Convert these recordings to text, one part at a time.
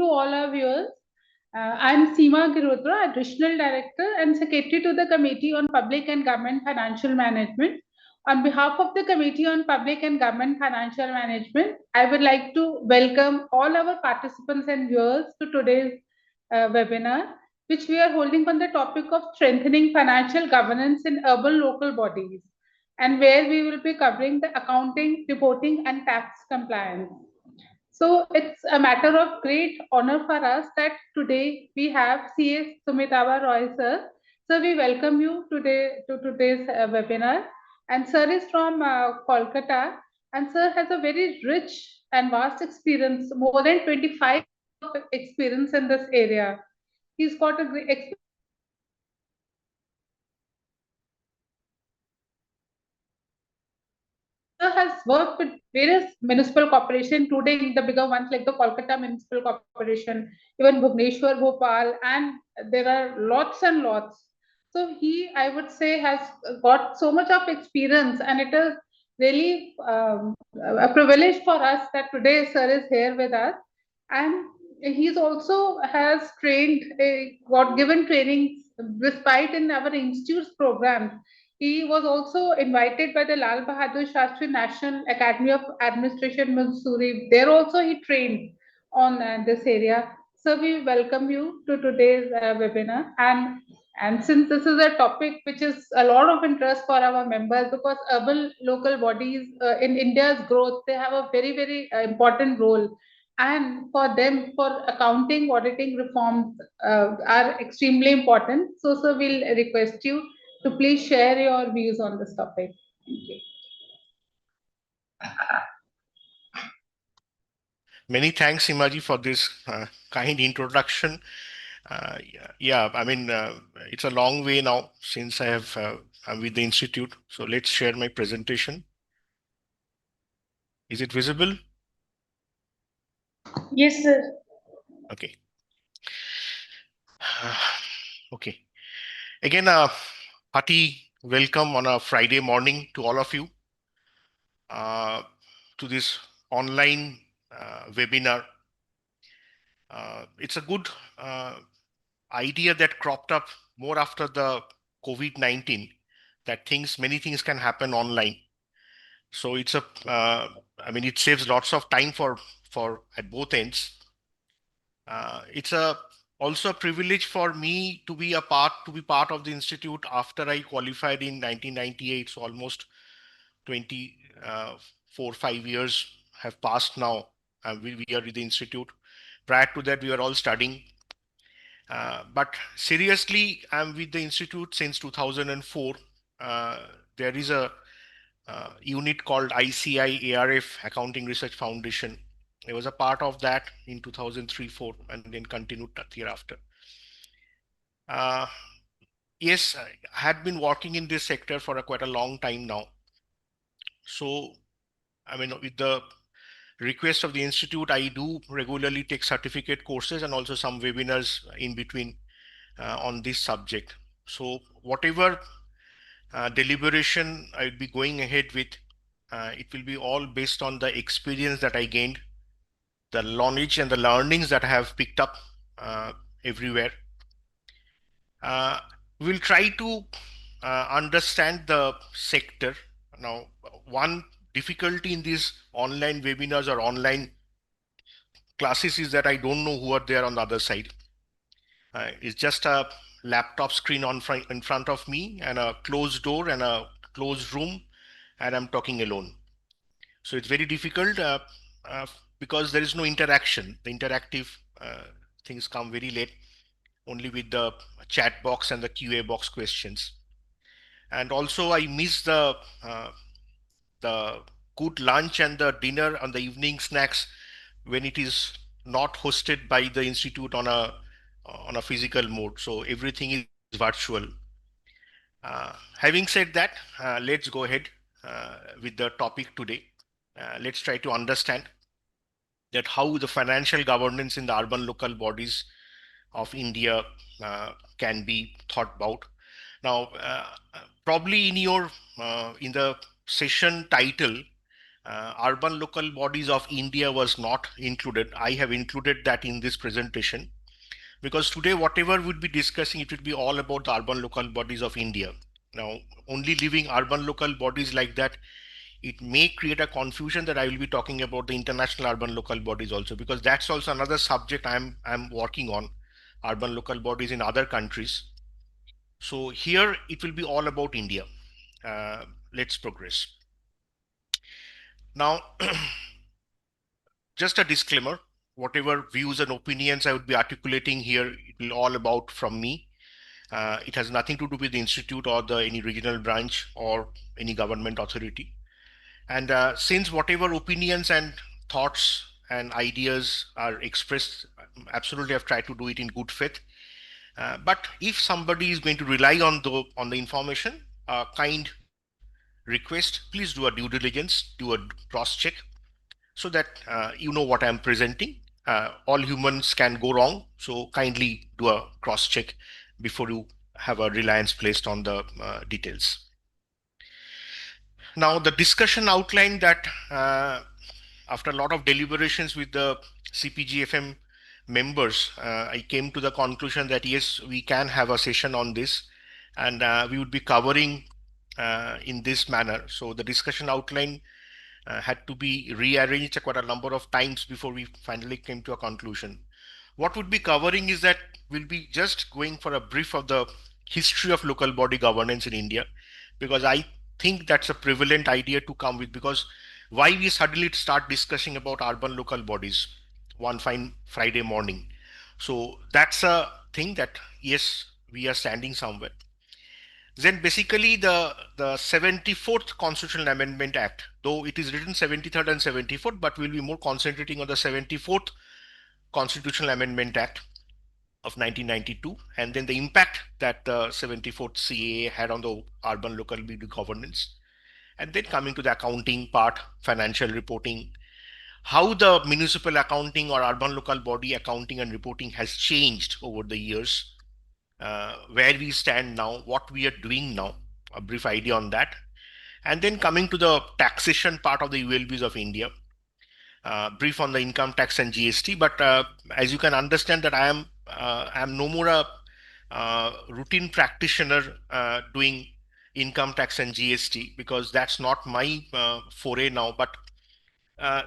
to all our viewers. I'm Seema Girotra, Additional Director and Secretary to the Committee on Public and Government Financial Management. On behalf of the Committee on Public and Government Financial Management, I would like to welcome all our participants and viewers to today's webinar, which we are holding on the topic of strengthening financial governance in urban local bodies, and where we will be covering the accounting, reporting, and tax compliance. So it's a matter of great honor for us that today we have CS Sumitava Roy sir. So we welcome you today to today's webinar. And sir is from Kolkata, and sir has a very rich and vast experience, more than 25 of experience in this area. He's got a great experience has worked with various municipal corporations, including the bigger ones like the Kolkata Municipal Corporation, even Bhubaneswar, Bhopal, and there are lots and lots. So he, I would say, has got so much of experience, and it is really a privilege for us that today sir is here with us, and he's also has trained, got given training despite in our institute's programs. He was also invited by the Lal Bahadur Shastri National Academy of Administration, Missouri. There also he trained on this area. So we welcome you to today's webinar. And since this is a topic which is a lot of interest for our members, because urban local bodies in India's growth, they have a very, very important role. And for them, for accounting, auditing reforms are extremely important. So, sir, we'll request you to please share your views on this topic. Thank you. Many thanks, Imaji, for this kind introduction. I mean, it's a long way now since I'm with the Institute. So let's share my presentation. Is it visible? Yes, sir. Okay. Okay. Again, hearty welcome on a Friday morning to all of you to this online webinar. It's a good idea that cropped up more after the COVID-19, that many things can happen online. So it's I mean, it saves lots of time for at both ends. It's also a privilege for me to be part of the institute after I qualified in 1998. So almost 5 years have passed now. We are with the institute. Prior to that, we were all studying. But seriously, I'm with the institute since 2004. There is a unit called ICI ARF, Accounting Research Foundation. I was a part of that in 2003-04 and then continued thereafter. Yes, I had been working in this sector for quite a long time now. So, I mean, with the request of the institute, I do regularly take certificate courses and also some webinars in between on this subject. So whatever deliberation I'll be going ahead with, it will be all based on the experience that I gained, the knowledge and the learnings that I have picked up everywhere. We'll try to understand the sector. Now, one difficulty in these online webinars or online classes is that I don't know who are there on the other side. It's just a laptop screen in front of me and a closed door and a closed room, and I'm talking alone. So it's very difficult because there is no interaction. The interactive things come very late, only with the chat box and the QA box questions. And also I miss the good lunch and the dinner and the evening snacks when it is not hosted by the institute on a physical mode. So everything is virtual. Having said that, let's go ahead with the topic today. Let's try to understand that how the financial governance in the urban local bodies of India can be thought about. Now, probably in the session title, Urban local bodies of India was not included. I have included that in this presentation because today whatever we'd be discussing, it would be all about the urban local bodies of India. Now, only leaving urban local bodies like that, it may create a confusion that I will be talking about the international urban local bodies also, because that's also another subject I'm working on, urban local bodies in other countries. So here it will be all about India. Let's progress. Now, just a disclaimer, whatever views and opinions I would be articulating here, it will all about from me. It has nothing to do with the institute or any regional branch or any government authority. And since whatever opinions and thoughts and ideas are expressed, absolutely I've tried to do it in good faith. But if somebody is going to rely on the information, kind request, please do a due diligence, do a cross check, so that you know what I'm presenting. All humans can go wrong, so kindly do a cross check before you have a reliance placed on the details. Now, the discussion outlined that after a lot of deliberations with the CPGFM members, I came to the conclusion that yes, we can have a session on this, and we would be covering in this manner. So the discussion outline had to be rearranged quite a number of times before we finally came to a conclusion. What would be covering is that we'll be just going for a brief of the history of local body governance in India, because I think that's a prevalent idea to come with, because why we suddenly start discussing about urban local bodies one fine Friday morning. So that's a thing that yes, we are standing somewhere. Then basically the 74th Constitutional Amendment Act, though it is written 73rd and 74th, but we'll be more concentrating on the 74th Constitutional Amendment Act of 1992, and then the impact that the 74th CAA had on the urban local body governance, and then coming to the accounting part, financial reporting, how the municipal accounting or urban local body accounting and reporting has changed over the years, where we stand now, what we are doing now, a brief idea on that, and then coming to the taxation part of the ULBs of India, brief on the income tax and GST. But as you can understand that I am no more a routine practitioner doing income tax and GST, because that's not my foray now. But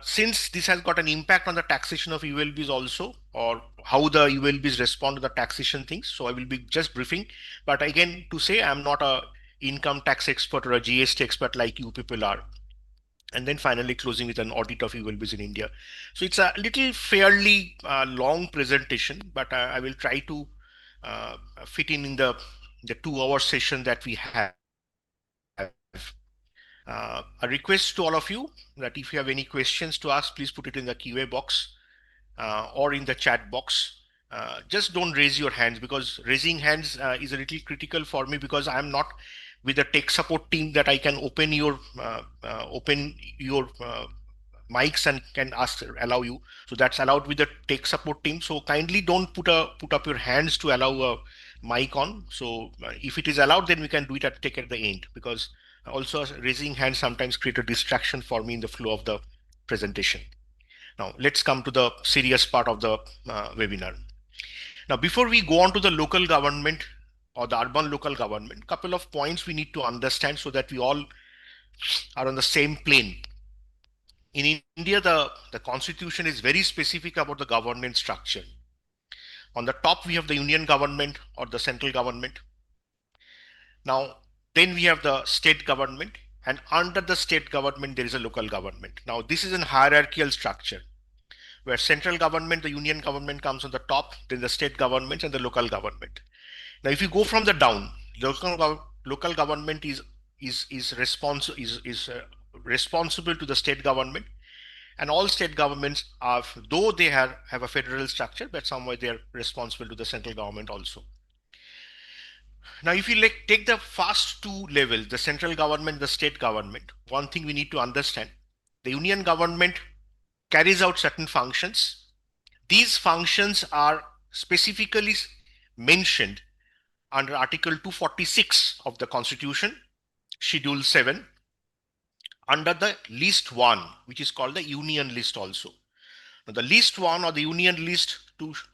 since this has got an impact on the taxation of ULBs also, or how the ULBs respond to the taxation things, so I will be just briefing. But again, to say I'm not a income tax expert or a GST expert like you people are. And then finally closing with an audit of ULBs in India. So it's a little fairly long presentation, but I will try to fit in the 2-hour session that we have. A request to all of you that if you have any questions to ask, please put it in the QA box or in the chat box. Just don't raise your hands, because raising hands is a little critical for me, because I'm not with the tech support team that I can open your mics and can allow you. So that's allowed with the tech support team. So kindly don't put up your hands to allow a mic on. So if it is allowed, then we can do it at the end, because also raising hands sometimes create a distraction for me in the flow of the presentation. Now let's come to the serious part of the webinar. Now, before we go on to the local government or the urban local government, couple of points we need to understand so that we all are on the same plane. In India, the constitution is very specific about the governance structure. On the top, we have the union government or the central government. Now, then we have the state government, and under the state government, there is a local government. Now, this is a hierarchical structure where central government, the union government comes on the top, then the state government and the local government. Now, if you go from the down, local government is responsible to the state government, and all state governments are, though they have a federal structure, but somewhere they are responsible to the central government also. Now, if you take the first two levels, the central government, the state government, one thing we need to understand: the union government carries out certain functions. These functions are specifically mentioned under Article 246 of the Constitution, Schedule 7, under the list 1, which is called the union list also. Now, the list 1 or the union list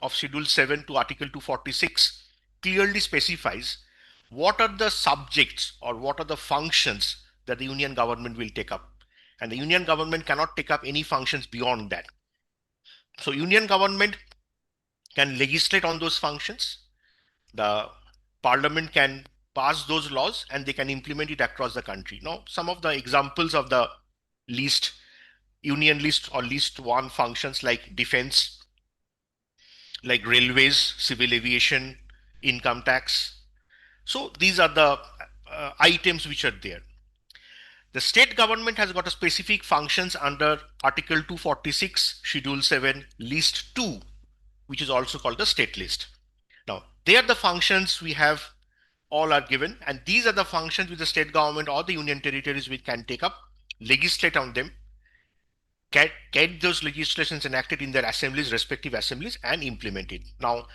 of Schedule 7 to Article 246 clearly specifies what are the subjects or what are the functions that the union government will take up. And the union government cannot take up any functions beyond that. So union government can legislate on those functions. The parliament can pass those laws and they can implement it across the country. Now, some of the examples of the list, union list or list 1 functions like defense, like railways, civil aviation, income tax. So these are the items which are there. The state government has got a specific functions under Article 246, Schedule 7, List 2, which is also called the state list. Now, there the functions we have all are given, and these are the functions which the state government or the union territories which can take up, legislate on them, get those legislations enacted in their assemblies, respective assemblies, and implement it. Now,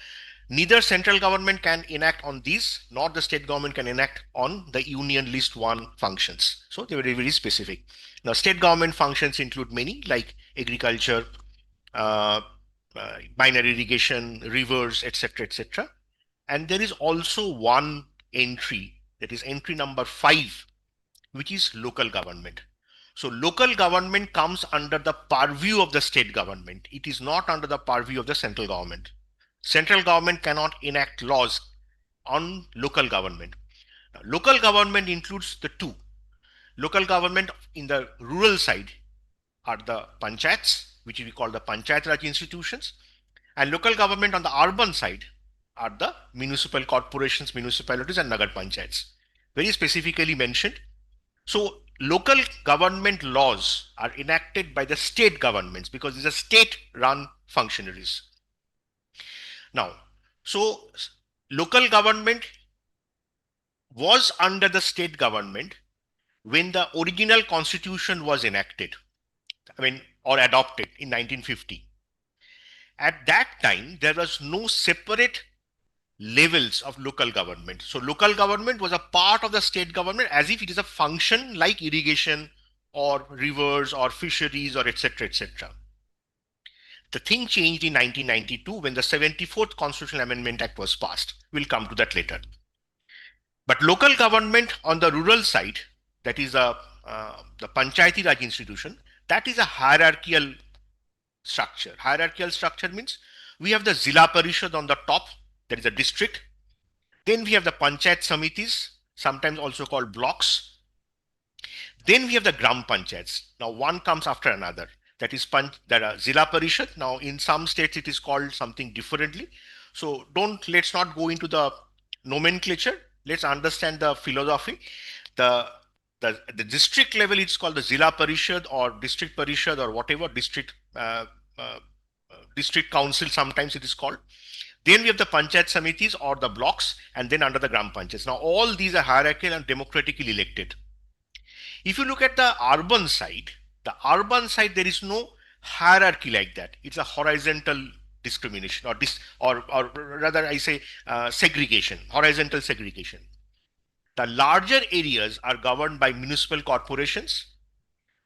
neither central government can enact on these, nor the state government can enact on the union list 1 functions. So they were very specific. Now, state government functions include many like agriculture, binary irrigation, rivers, etc., etc. And there is also one entry, that is entry number 5, which is local government. So local government comes under the purview of the state government. It is not under the purview of the central government. Central government cannot enact laws on local government. Now, local government includes the two. Local government in the rural side are the panchayats, which we call the Panchayat Raj institutions, and local government on the urban side are the municipal corporations, municipalities, and nagar panchayats. Very specifically mentioned. So local government laws are enacted by the state governments because these are state-run functionaries. Now, so local government was under the state government when the original constitution was enacted, or adopted in 1950. At that time, there was no separate levels of local government. So local government was a part of the state government as if it is a function like irrigation or rivers or fisheries or etc. etc. The thing changed in 1992 when the 74th Constitutional Amendment Act was passed. We'll come to that later. But local government on the rural side, that is the Panchayati Raj institution, that is a hierarchical structure. Hierarchical structure means we have the Zilla Parishad on the top, that is a district. Then we have the Panchayat Samitis, sometimes also called blocks. Then we have the Gram Panchayats. Now one comes after another. That is Zilla Parishad. Now in some states it is called something differently. So let's not go into the nomenclature. Let's understand the philosophy. The district level it's called the Zilla Parishad or district Parishad or whatever, district council sometimes it is called. Then we have the Panchayat Samitis or the blocks, and then under the Gram Panchayats. Now all these are hierarchical and democratically elected. If you look at the urban side there is no hierarchy like that. It's a horizontal discrimination or rather I say segregation, horizontal segregation. The larger areas are governed by municipal corporations.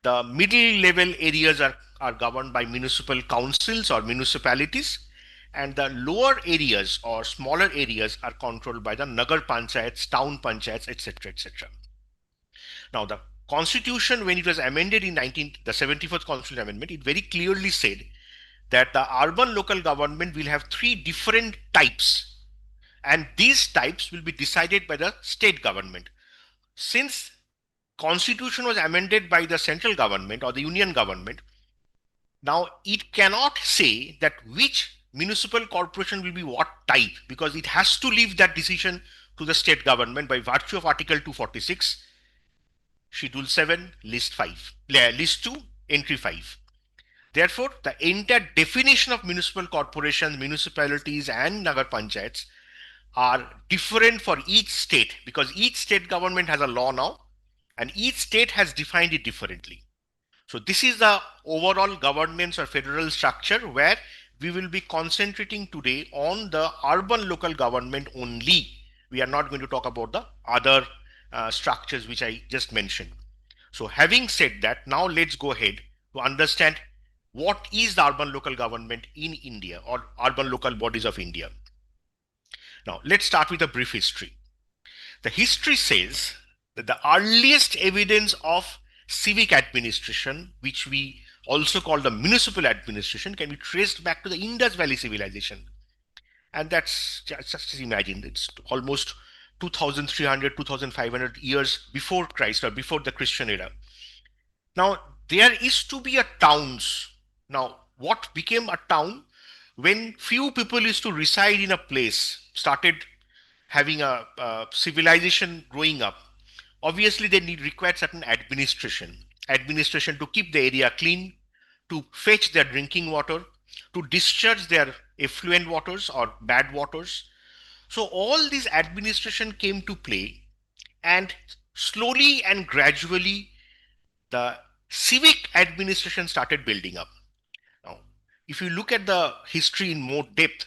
The middle level areas are governed by municipal councils or municipalities. And the lower areas or smaller areas are controlled by the Nagar Panchayats, town panchayats, etc. etc. Now the Constitution, when it was amended in the 74th Constitutional Amendment, it very clearly said that the urban local government will have 3 different types, and these types will be decided by the state government. Since Constitution was amended by the central government or the union government, now it cannot say that which municipal corporation will be what type, because it has to leave that decision to the state government by virtue of Article 246, Schedule 7, List 2, Entry 5. Therefore, the entire definition of municipal corporations, municipalities, and Nagar Panchayats are different for each state because each state government has a law now and each state has defined it differently. So this is the overall governance or federal structure where we will be concentrating today on the urban local government only. We are not going to talk about the other structures which I just mentioned. So having said that, now let's go ahead to understand what is the urban local government in India or urban local bodies of India. Now let's start with a brief history. The history says that the earliest evidence of civic administration, which we also call the municipal administration, can be traced back to the Indus Valley civilization. And that's just imagine, it's almost 2300, 2500 years before Christ or before the Christian era. Now, there is to be a towns. Now, what became a town when few people used to reside in a place, started having a civilization growing up. Obviously, they required certain administration to keep the area clean, to fetch their drinking water, to discharge their effluent waters or bad waters. So all these administration came to play, and slowly and gradually the civic administration started building up. Now, if you look at the history in more depth,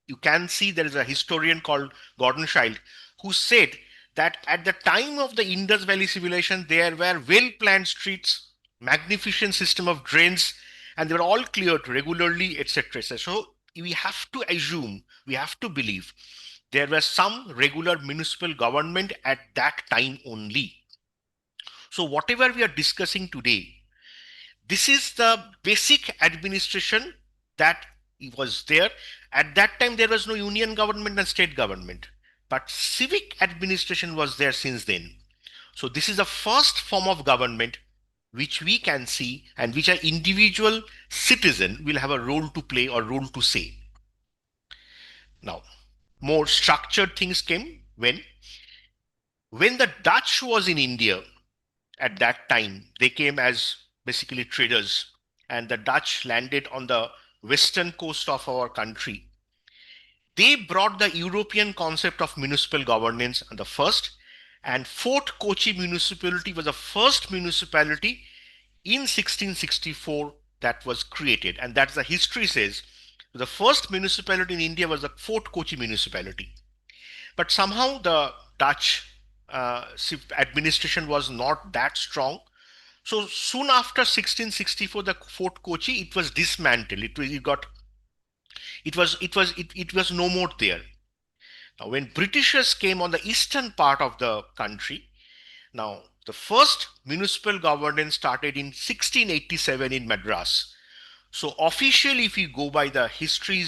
you can see there is a historian called Gordon Child who said that at the time of the Indus Valley civilization, there were well-planned streets, magnificent system of drains, and they were all cleared regularly, etc. So we have to assume, we have to believe there was some regular municipal government at that time only. So whatever we are discussing today, this is the basic administration that was there. At that time, there was no union government and state government, but civic administration was there since then. So this is the first form of government which we can see and which an individual citizen will have a role to play or role to say. Now, more structured things came when the Dutch was in India. At that time, they came as basically traders, and the Dutch landed on the western coast of our country. They brought the European concept of municipal governance on the first, and Fort Kochi municipality was the first municipality in 1664 that was created, and that's the history says the first municipality in India was the Fort Kochi municipality. But somehow the Dutch administration was not that strong. So soon after 1664, the Fort Kochi, it was dismantled. It was no more there. Now, when Britishers came on the eastern part of the country, now the first municipal governance started in 1687 in Madras. So officially, if you go by the history,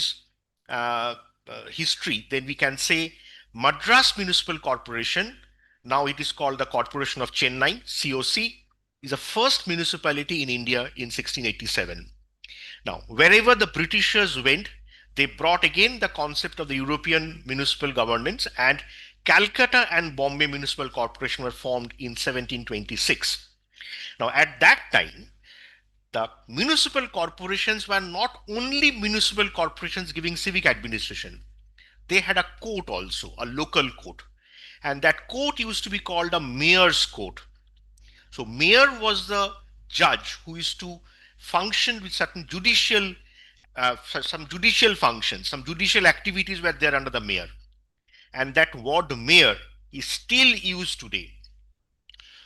then we can say Madras Municipal Corporation, now it is called the Corporation of Chennai, COC, is the first municipality in India in 1687. Now, wherever the Britishers went, they brought again the concept of the European municipal governance, and Calcutta and Bombay Municipal Corporation were formed in 1726. Now, at that time, the municipal corporations were not only municipal corporations giving civic administration. They had a court also, a local court. And that court used to be called a mayor's court. So mayor was the judge who used to function with certain judicial, some judicial functions, some judicial activities were there under the mayor. And that word mayor is still used today.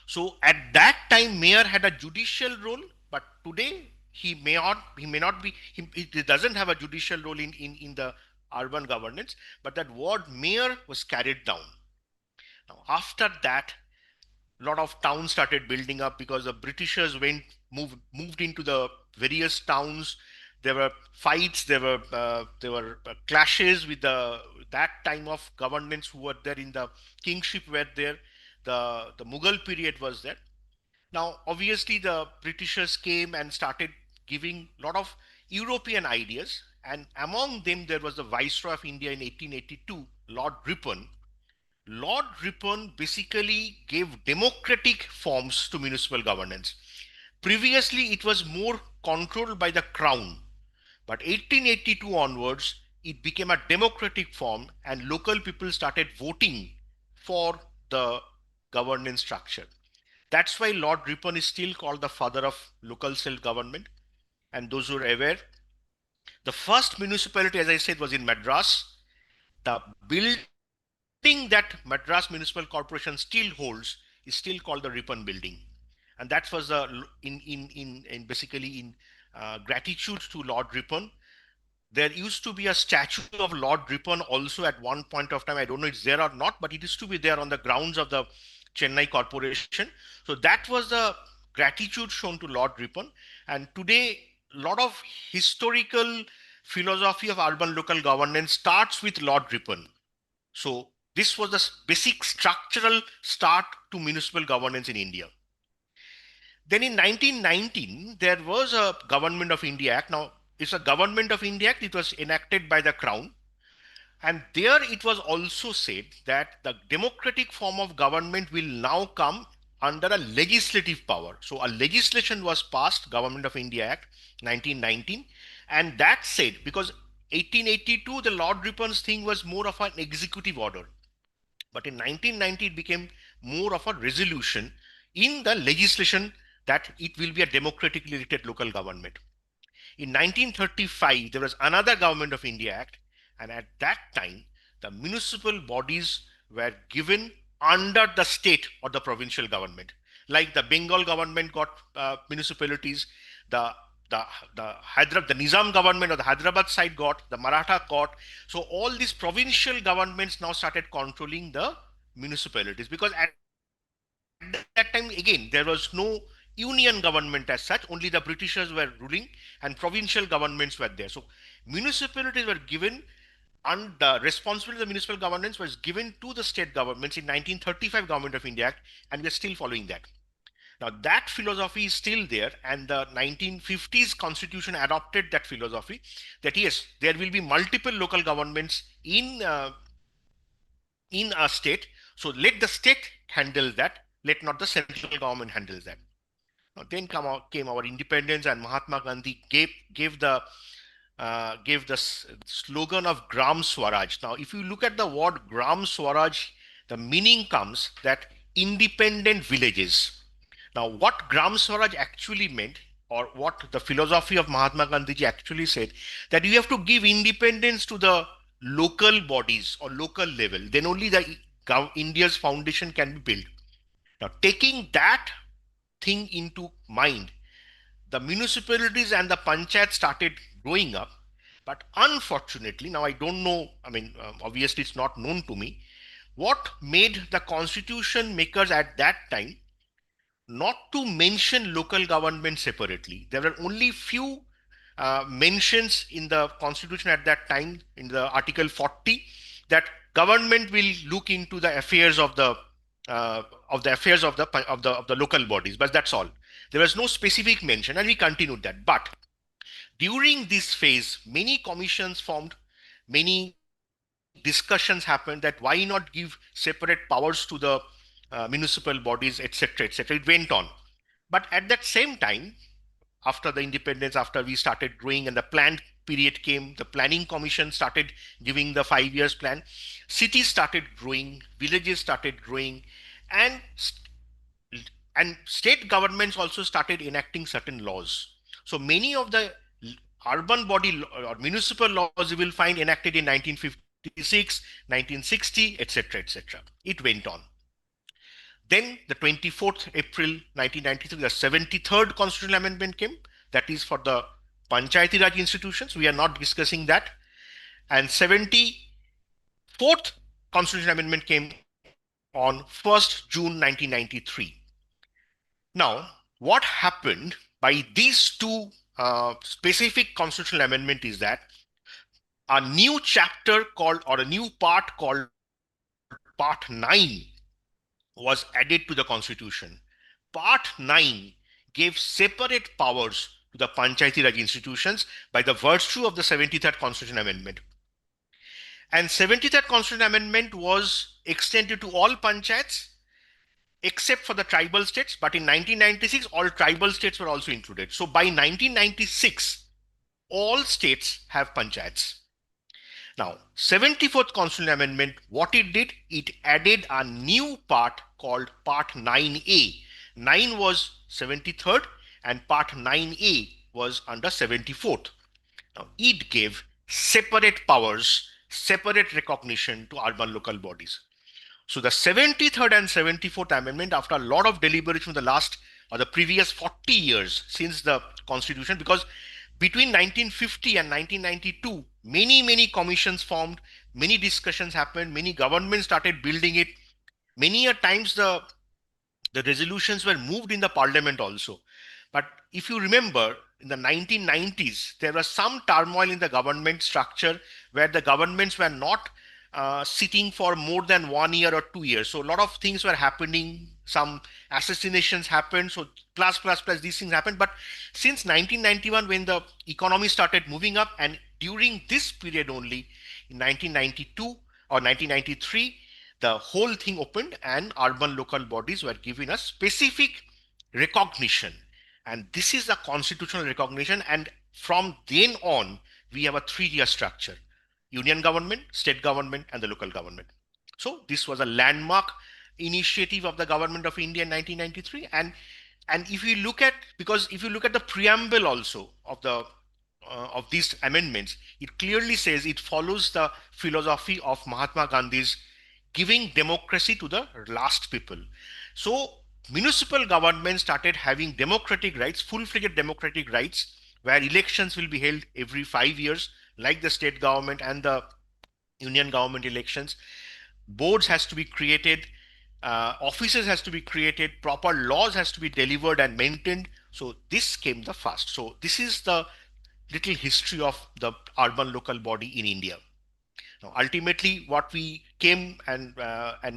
So at that time, mayor had a judicial role, but today he may not be, he doesn't have a judicial role in the urban governance, but that word mayor was carried down. Now, after that, a lot of towns started building up because the Britishers moved into the various towns. There were fights, there were clashes with that time of governments who were there in the kingship were there. The Mughal period was there. Now, obviously, the Britishers came and started giving a lot of European ideas, and among them there was the Viceroy of India in 1882, Lord Ripon. Lord Ripon basically gave democratic forms to municipal governance. Previously, it was more controlled by the crown, but 1882 onwards, it became a democratic form, and local people started voting for the governance structure. That's why Lord Ripon is still called the father of local self-government. And those who are aware, the first municipality, as I said, was in Madras. The building that Madras Municipal Corporation still holds is still called the Ripon building. and that was in basically in gratitude to Lord Ripon. There used to be a statue of Lord Ripon also at one point of time. I don't know if it's there or not, but it used to be there on the grounds of the Chennai Corporation. So that was the gratitude shown to Lord Ripon. And today, a lot of historical philosophy of urban local governance starts with Lord Ripon. So this was the basic structural start to municipal governance in India. Then in 1919, there was a Government of India Act. Now, it's a Government of India Act. It was enacted by the Crown. And there it was also said that the democratic form of government will now come under a legislative power. So a legislation was passed, Government of India Act 1919. And that said, because 1882, the Lord Ripon's thing was more of an executive order. But in 1990, it became more of a resolution in the legislation that it will be a democratically elected local government. In 1935, there was another Government of India Act, and at that time, the municipal bodies were given under the state or the provincial government. Like the Bengal government got municipalities, the Nizam government or the Hyderabad side got, the Maratha got. So all these provincial governments now started controlling the municipalities, because at that time, again, there was no union government as such, only the Britishers were ruling and provincial governments were there. So municipalities were given, and the responsibility of the municipal governance was given to the state governments in 1935 Government of India Act, and we are still following that. Now that philosophy is still there, and the 1950s constitution adopted that philosophy, that yes, there will be multiple local governments in a state. So let the state handle that, let not the central government handle that. Now, then came our independence, and Mahatma Gandhi gave the slogan of Gram Swaraj. Now, if you look at the word Gram Swaraj, the meaning comes that independent villages. Now, what Gram Swaraj actually meant, or what the philosophy of Mahatma Gandhi actually said, that you have to give independence to the local bodies or local level. Then only the India's foundation can be built. Now, taking that thing into mind, the municipalities and the panchayat started growing up. But unfortunately, now I don't know, obviously it's not known to me, what made the constitution makers at that time not to mention local government separately. There were only few mentions in the constitution at that time, in the Article 40, that government will look into the affairs of the local bodies, but that's all. There was no specific mention, and we continued that. But during this phase, many commissions formed, many discussions happened that why not give separate powers to the municipal bodies, etc., etc. It went on. But at that same time, after the independence, after we started growing and the planned period came, the planning commission started giving the 5 years plan, cities started growing, villages started growing, and state governments also started enacting certain laws. So many of the urban body or municipal laws you will find enacted in 1956, 1960, etc., etc. It went on. Then the 24th April 1993, the 73rd Constitutional Amendment came. That is for the Panchayati Raj institutions. We are not discussing that. And 74th Constitutional Amendment came on 1st June 1993. Now, what happened by these two specific constitutional amendment is that a new chapter called, or a new part called Part 9 was added to the constitution. Part 9 gave separate powers to the Panchayati Raj institutions by the virtue of the 73rd Constitutional Amendment. And 73rd Constitutional Amendment was extended to all panchayats except for the tribal states. But in 1996, all tribal states were also included. So by 1996, all states have panchayats. Now, 74th Constitutional Amendment, what it did, it added a new part called Part 9A. 9 was 73rd and Part 9A was under 74th. Now, it gave separate powers, separate recognition to urban local bodies. So the 73rd and 74th Amendment, after a lot of deliberation in the last or the previous 40 years since the constitution, because between 1950 and 1992, many commissions formed, many discussions happened, many governments started building it. Many a times the resolutions were moved in the parliament also. But if you remember, in the 1990s, there was some turmoil in the government structure where the governments were not sitting for more than 1 year or 2 years. So a lot of things were happening. Some assassinations happened. So plus these things happened. But since 1991, when the economy started moving up, and during this period only, in 1992 or 1993, the whole thing opened and urban local bodies were given a specific recognition. And this is a constitutional recognition. And from then on, we have a 3-tier structure: union government, state government, and the local government. So this was a landmark initiative of the government of India in 1993. And if you look at, because if you look at the preamble also of these amendments, it clearly says it follows the philosophy of Mahatma Gandhi's giving democracy to the last people. So municipal government started having democratic rights, full-fledged democratic rights, where elections will be held every 5 years, like the state government and the union government elections. Boards has to be created, offices has to be created, proper laws has to be delivered and maintained. So this came the first. So this is the little history of the urban local body in India. Now, ultimately, what we came and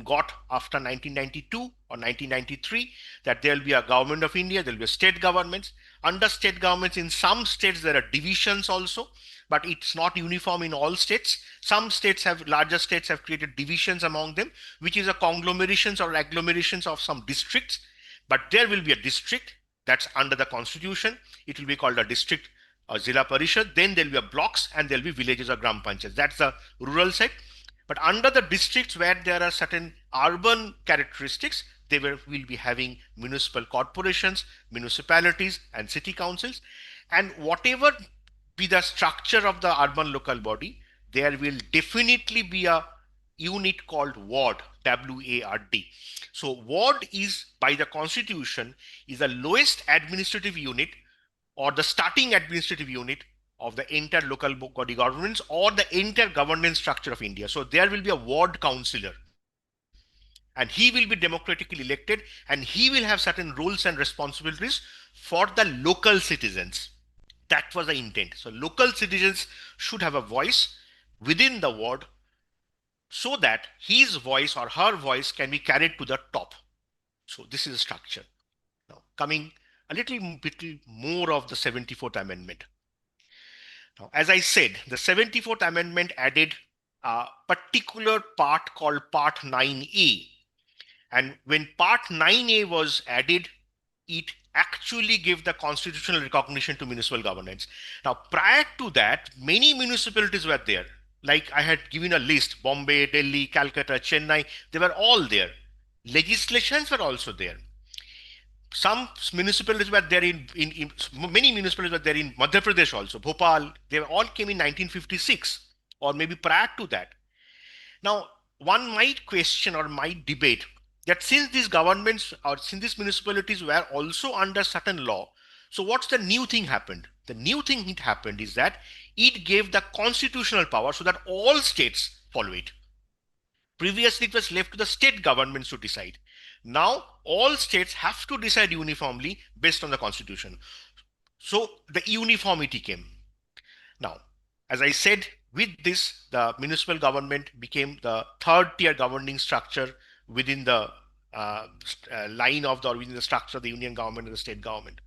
got after 1992 or 1993, that there will be a government of India, there will be state governments. Under state governments, in some states there are divisions also, but it's not uniform in all states. Some states have, larger states have created divisions among them, which is a conglomerations or agglomerations of some districts. But there will be a district that's under the constitution. It will be called a district or Zilla Parishad. Then there will be a blocks, and there will be villages or Gram Panchayats. That's the rural side. But under the districts where there are certain urban characteristics, they will be having municipal corporations, municipalities, and city councils. And whatever be the structure of the urban local body, there will definitely be a unit called ward, WARD. So ward is, by the constitution, is the lowest administrative unit or the starting administrative unit of the entire local body governments or the entire governance structure of India. So there will be a ward councillor, and he will be democratically elected, and he will have certain roles and responsibilities for the local citizens. That was the intent. So local citizens should have a voice within the ward, so that his voice or her voice can be carried to the top. So this is the structure. Now coming a little bit more of the 74th Amendment. Now, as I said, the 74th Amendment added a particular part called Part 9A. And when Part 9A was added, it actually gave the constitutional recognition to municipal governance. Now, prior to that, many municipalities were there. Like I had given a list: Bombay, Delhi, Calcutta, Chennai, they were all there. Legislations were also there. Some municipalities were there in many municipalities were there in Madhya Pradesh also, Bhopal. They all came in 1956 or maybe prior to that. Now, one might question or might debate that since these governments or since these municipalities were also under certain law, so what's the new thing happened? The new thing that happened is that it gave the constitutional power so that all states follow it. Previously, it was left to the state governments to decide. Now, all states have to decide uniformly based on the constitution. So the uniformity came. Now, as I said, with this, the municipal government became the third tier governing structure within the line of the, or within the structure of the union government and the state government.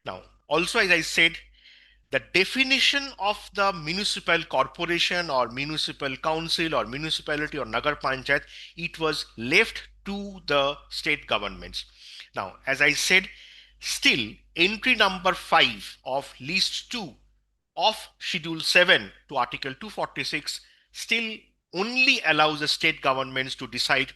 Now, also, as I said, the definition of the municipal corporation or municipal council or municipality or Nagar Panchayat, it was left to the state governments. Now, as I said, still entry number 5 of list 2 of schedule 7 to article 246 still only allows the state governments to decide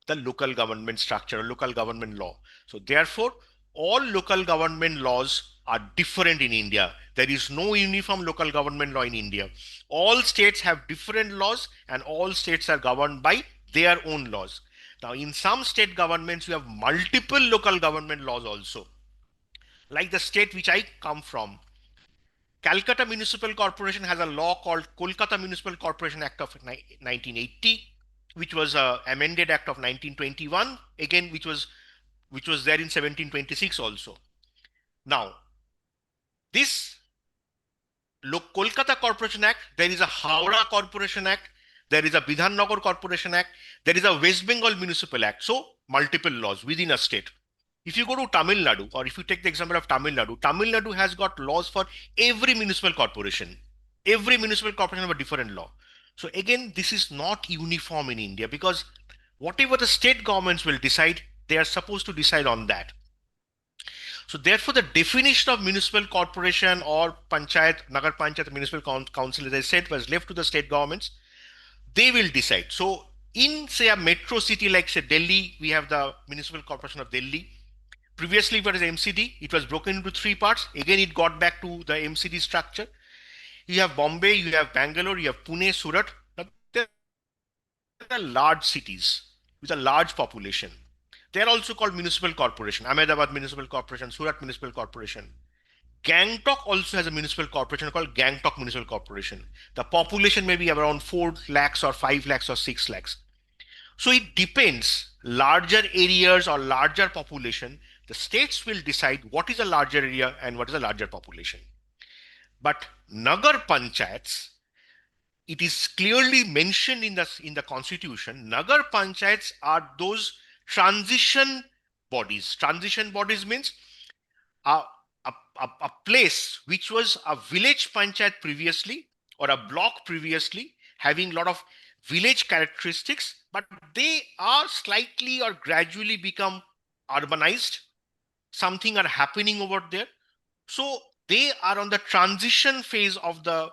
the local government structure or local government law. So therefore, all local government laws are different in India. There is no uniform local government law in India. All states have different laws and all states are governed by their own laws. Now, in some state governments, you have multiple local government laws also. Like the state which I come from, Calcutta Municipal Corporation has a law called Kolkata Municipal Corporation Act of 1980, which was a amended Act of 1921, again which was there in 1726 also. Now, this Kolkata Corporation Act, there is a Howrah Corporation Act, there is a Bidhannagar Corporation Act, there is a West Bengal Municipal Act. So multiple laws within a state. If you go to Tamil Nadu, or if you take the example of Tamil Nadu has got laws for every municipal corporation. Every municipal corporation have a different law. So again, this is not uniform in India, because whatever the state governments will decide, they are supposed to decide on that. So therefore, the definition of municipal corporation or panchayat, nagar panchayat, municipal council, as I said, was left to the state governments. They will decide. So in, say, a metro city like, say, Delhi, we have the Municipal Corporation of Delhi. Previously, it was MCD. It was broken into 3 parts. Again, it got back to the MCD structure. You have Bombay, you have Bangalore, you have Pune, Surat. Now, there are large cities with a large population. They are also called municipal corporation. Ahmedabad Municipal Corporation, Surat Municipal Corporation. Gangtok also has a municipal corporation called Gangtok Municipal Corporation. The population may be around 4 lakhs or 5 lakhs or 6 lakhs. So it depends. Larger areas or larger population, the states will decide what is a larger area and what is a larger population. But Nagar Panchayats, it is clearly mentioned in the constitution, Nagar Panchayats are those transition bodies. Transition bodies means a place which was a village panchayat previously or a block previously, having a lot of village characteristics, but they are slightly or gradually become urbanized. Something are happening over there. So they are on the transition phase of the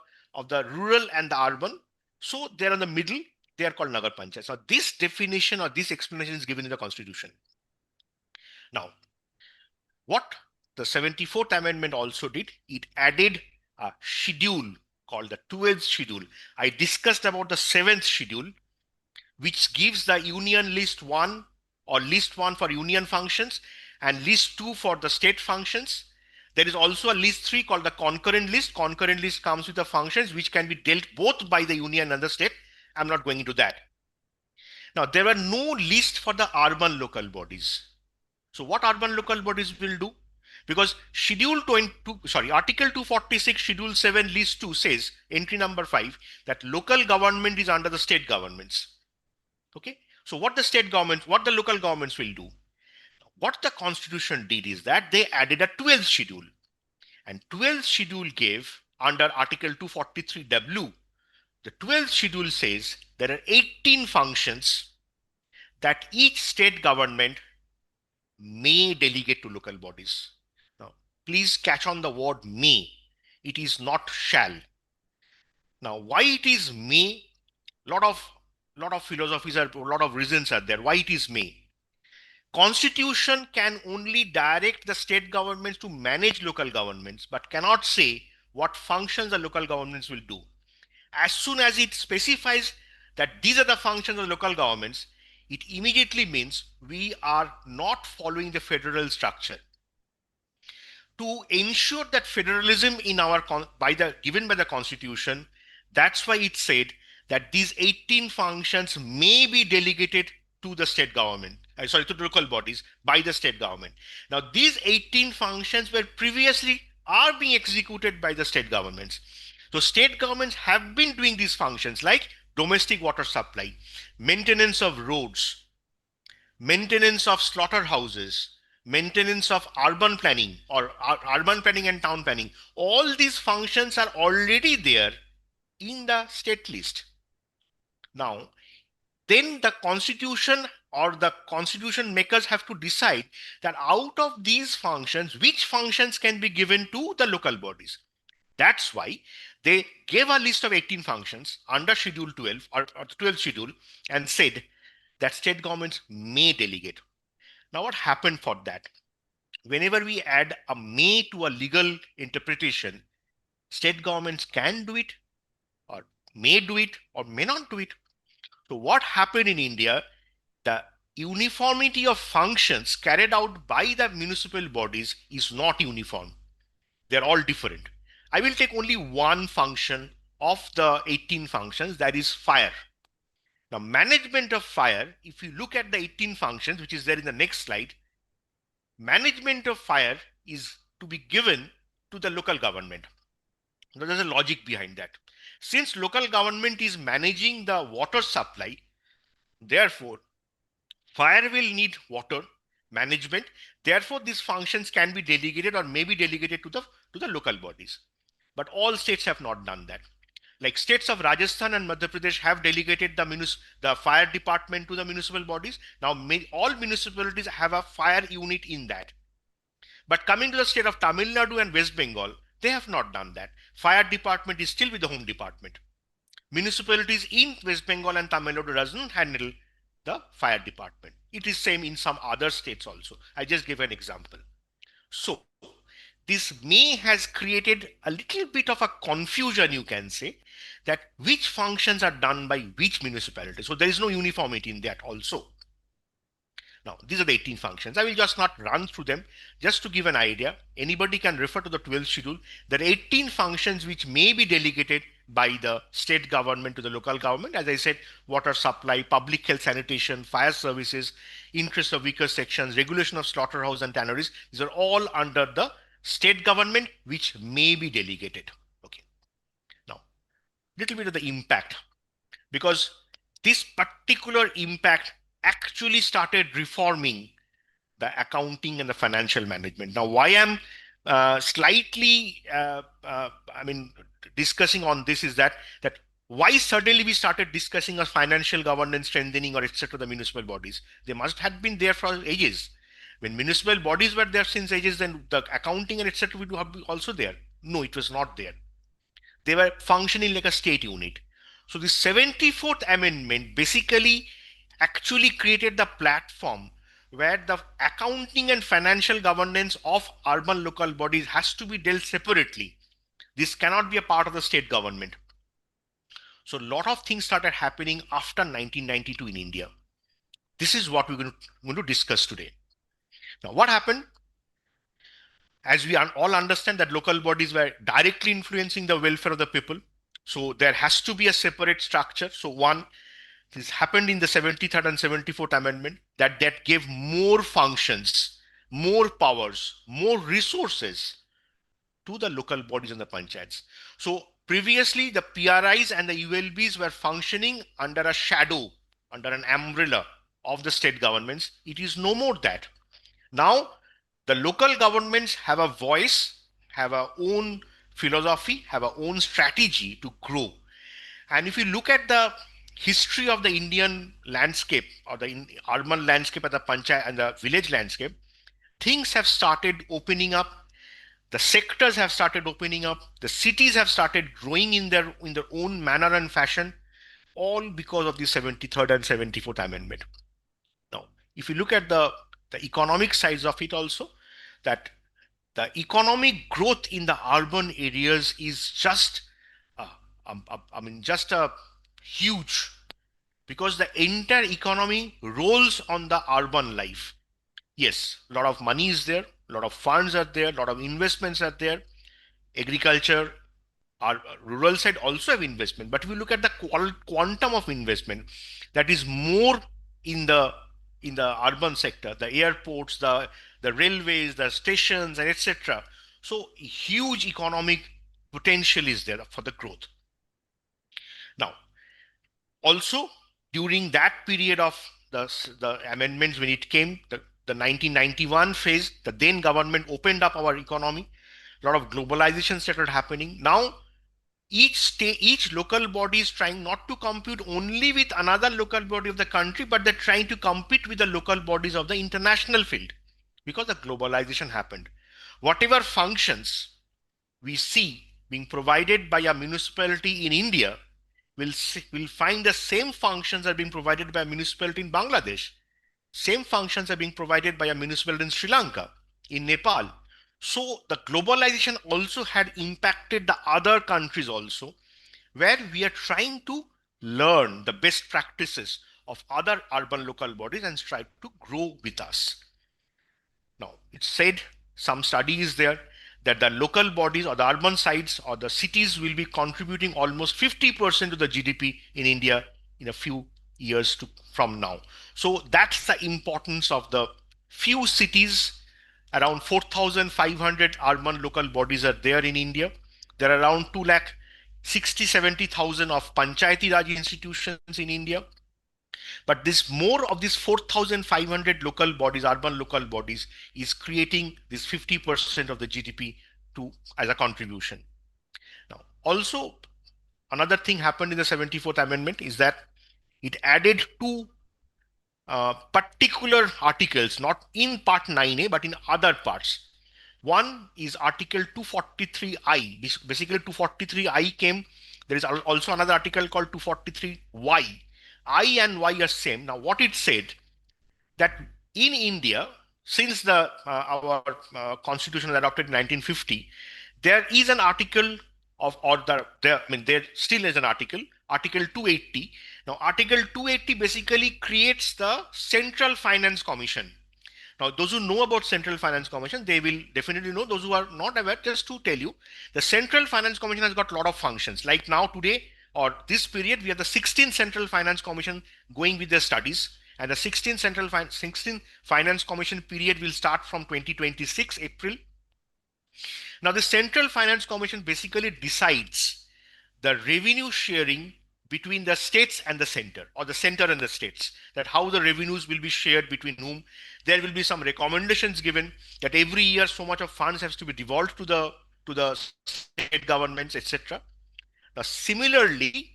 rural and the urban. So they're in the middle. They are called Nagar Panchayat. So this definition or this explanation is given in the constitution. Now, what the 74th Amendment also did, it added a schedule called the 12th schedule. I discussed about the 7th schedule, which gives the union list 1 or list 1 for union functions and list 2 for the state functions. There is also a list 3 called the concurrent list. Concurrent list comes with the functions which can be dealt both by the union and the state. I'm not going into that. Now, there were no list for the urban local bodies. So what urban local bodies will do? Because Article 246, Schedule 7, List 2 says, entry number 5, that local government is under the state governments. Okay. So what the local governments will do? What the constitution did is that they added a 12th schedule. And 12th schedule gave under Article 243W, the 12th schedule says there are 18 functions that each state government may delegate to local bodies. Now, please catch on the word may. It is not shall. Now, why it is may? Lot of philosophies are, a lot of reasons are there why it is may. Constitution can only direct the state governments to manage local governments, but cannot say what functions the local governments will do. As soon as it specifies that these are the functions of local governments, it immediately means we are not following the federal structure. To ensure that federalism in our given by the constitution, that's why it said that these 18 functions may be delegated to the state government, to the local bodies by the state government. Now, these 18 functions were previously are being executed by the state governments. So state governments have been doing these functions like domestic water supply, maintenance of roads, maintenance of slaughterhouses, maintenance of urban planning or urban planning and town planning. All these functions are already there in the state list. Now, then the constitution or the constitution makers have to decide that out of these functions, which functions can be given to the local bodies. That's why they gave a list of 18 functions under Schedule 12 or the 12th schedule and said that state governments may delegate. Now, what happened for that? Whenever we add a may to a legal interpretation, state governments can do it or may do it or may not do it. So what happened in India, the uniformity of functions carried out by the municipal bodies is not uniform. They're all different. I will take only one function of the 18 functions, that is fire. Now, management of fire, if you look at the 18 functions, which is there in the next slide, management of fire is to be given to the local government. Now, there's a logic behind that. Since local government is managing the water supply, therefore, fire will need water management. Therefore, these functions can be delegated or may be delegated to the local bodies. But all states have not done that. Like states of Rajasthan and Madhya Pradesh have delegated the fire department to the municipal bodies. Now, all municipalities have a fire unit in that. But coming to the state of Tamil Nadu and West Bengal, they have not done that. Fire department is still with the home department. Municipalities in West Bengal and Tamil Nadu doesn't handle the fire department. It is same in some other states also. I just give an example. So this may has created a little bit of a confusion, you can say, that which functions are done by which municipality. So there is no uniformity in that also. Now, these are the 18 functions. I will just not run through them, just to give an idea. Anybody can refer to the 12th schedule. There are 18 functions which may be delegated by the state government to the local government. As I said, water supply, public health sanitation, fire services, interest of weaker sections, regulation of slaughterhouse and tanneries. These are all under the state government, which may be delegated. Okay. Now, little bit of the impact, because this particular impact actually started reforming the accounting and the financial management. Now, why I'm slightly, discussing on this is that why suddenly we started discussing a financial governance strengthening or etc. the municipal bodies. They must have been there for ages. When municipal bodies were there since ages, then the accounting and etc. would have been also there. No, it was not there. They were functioning like a state unit. So the 74th amendment basically actually created the platform where the accounting and financial governance of urban local bodies has to be dealt separately. This cannot be a part of the state government. So a lot of things started happening after 1992 in India. This is what we're going to discuss today. Now, what happened? As we all understand that local bodies were directly influencing the welfare of the people. So there has to be a separate structure. So this happened in the 73rd and 74th amendment that gave more functions, more powers, more resources to the local bodies and the panchayats. So previously the PRIs and the ULBs were functioning under a shadow, under an umbrella of the state governments. It is no more that. Now the local governments have a voice, have our own philosophy, have our own strategy to grow. And if you look at the history of the Indian landscape or the urban landscape at the panchayat and the village landscape, things have started opening up. The sectors have started opening up. The cities have started growing in their own manner and fashion, all because of the 73rd and 74th amendment. Now, if you look at the economic sides of it also, that the economic growth in the urban areas is just huge, because the entire economy rolls on the urban life. Yes, a lot of money is there, a lot of funds are there, a lot of investments are there. Agriculture, our rural side also have investment, but if we look at the quantum of investment, that is more in the urban sector, the airports, the railways, the stations, and etc. So huge economic potential is there for the growth. Now, also during that period of the amendments, when it came, the 1991 phase, the then government opened up our economy. A lot of globalization started happening. Now, each local body is trying not to compete only with another local body of the country, but they're trying to compete with the local bodies of the international field, because the globalization happened. Whatever functions we see being provided by a municipality in India, will find the same functions are being provided by a municipality in Bangladesh. Same functions are being provided by a municipality in Sri Lanka, in Nepal. So the globalization also had impacted the other countries also, where we are trying to learn the best practices of other urban local bodies and strive to grow with us. Now, it's said, some study is there, that the local bodies or the urban sites or the cities will be contributing almost 50% to the GDP in India in a few years from now. So that's the importance of the few cities. Around 4,500 urban local bodies are there in India. There are around 2,60,000-70,000 of Panchayati Raj institutions in India. But this more of these 4,500 local bodies, urban local bodies, is creating this 50% of the GDP as a contribution. Now, also another thing happened in the 74th Amendment is that it added two particular articles, not in Part 9A, but in other parts. One is Article 243I. Basically, 243I came. There is also another article called 243Y. I and Y are same. Now, what it said, that in India, since our constitution was adopted in 1950, there is an article there still is an article, Article 280. Now, Article 280 basically creates the Central Finance Commission. Now, those who know about Central Finance Commission, they will definitely know. Those who are not aware, just to tell you, the Central Finance Commission has got a lot of functions. Like now, today, or this period, we have the 16th Central Finance Commission going with their studies. And the 16th Finance Commission period will start from 2026, April. Now, the Central Finance Commission basically decides the revenue sharing between the states and the center, or the center and the states, that how the revenues will be shared between whom. There will be some recommendations given that every year so much of funds has to be devolved to the state governments, etc. Now, similarly,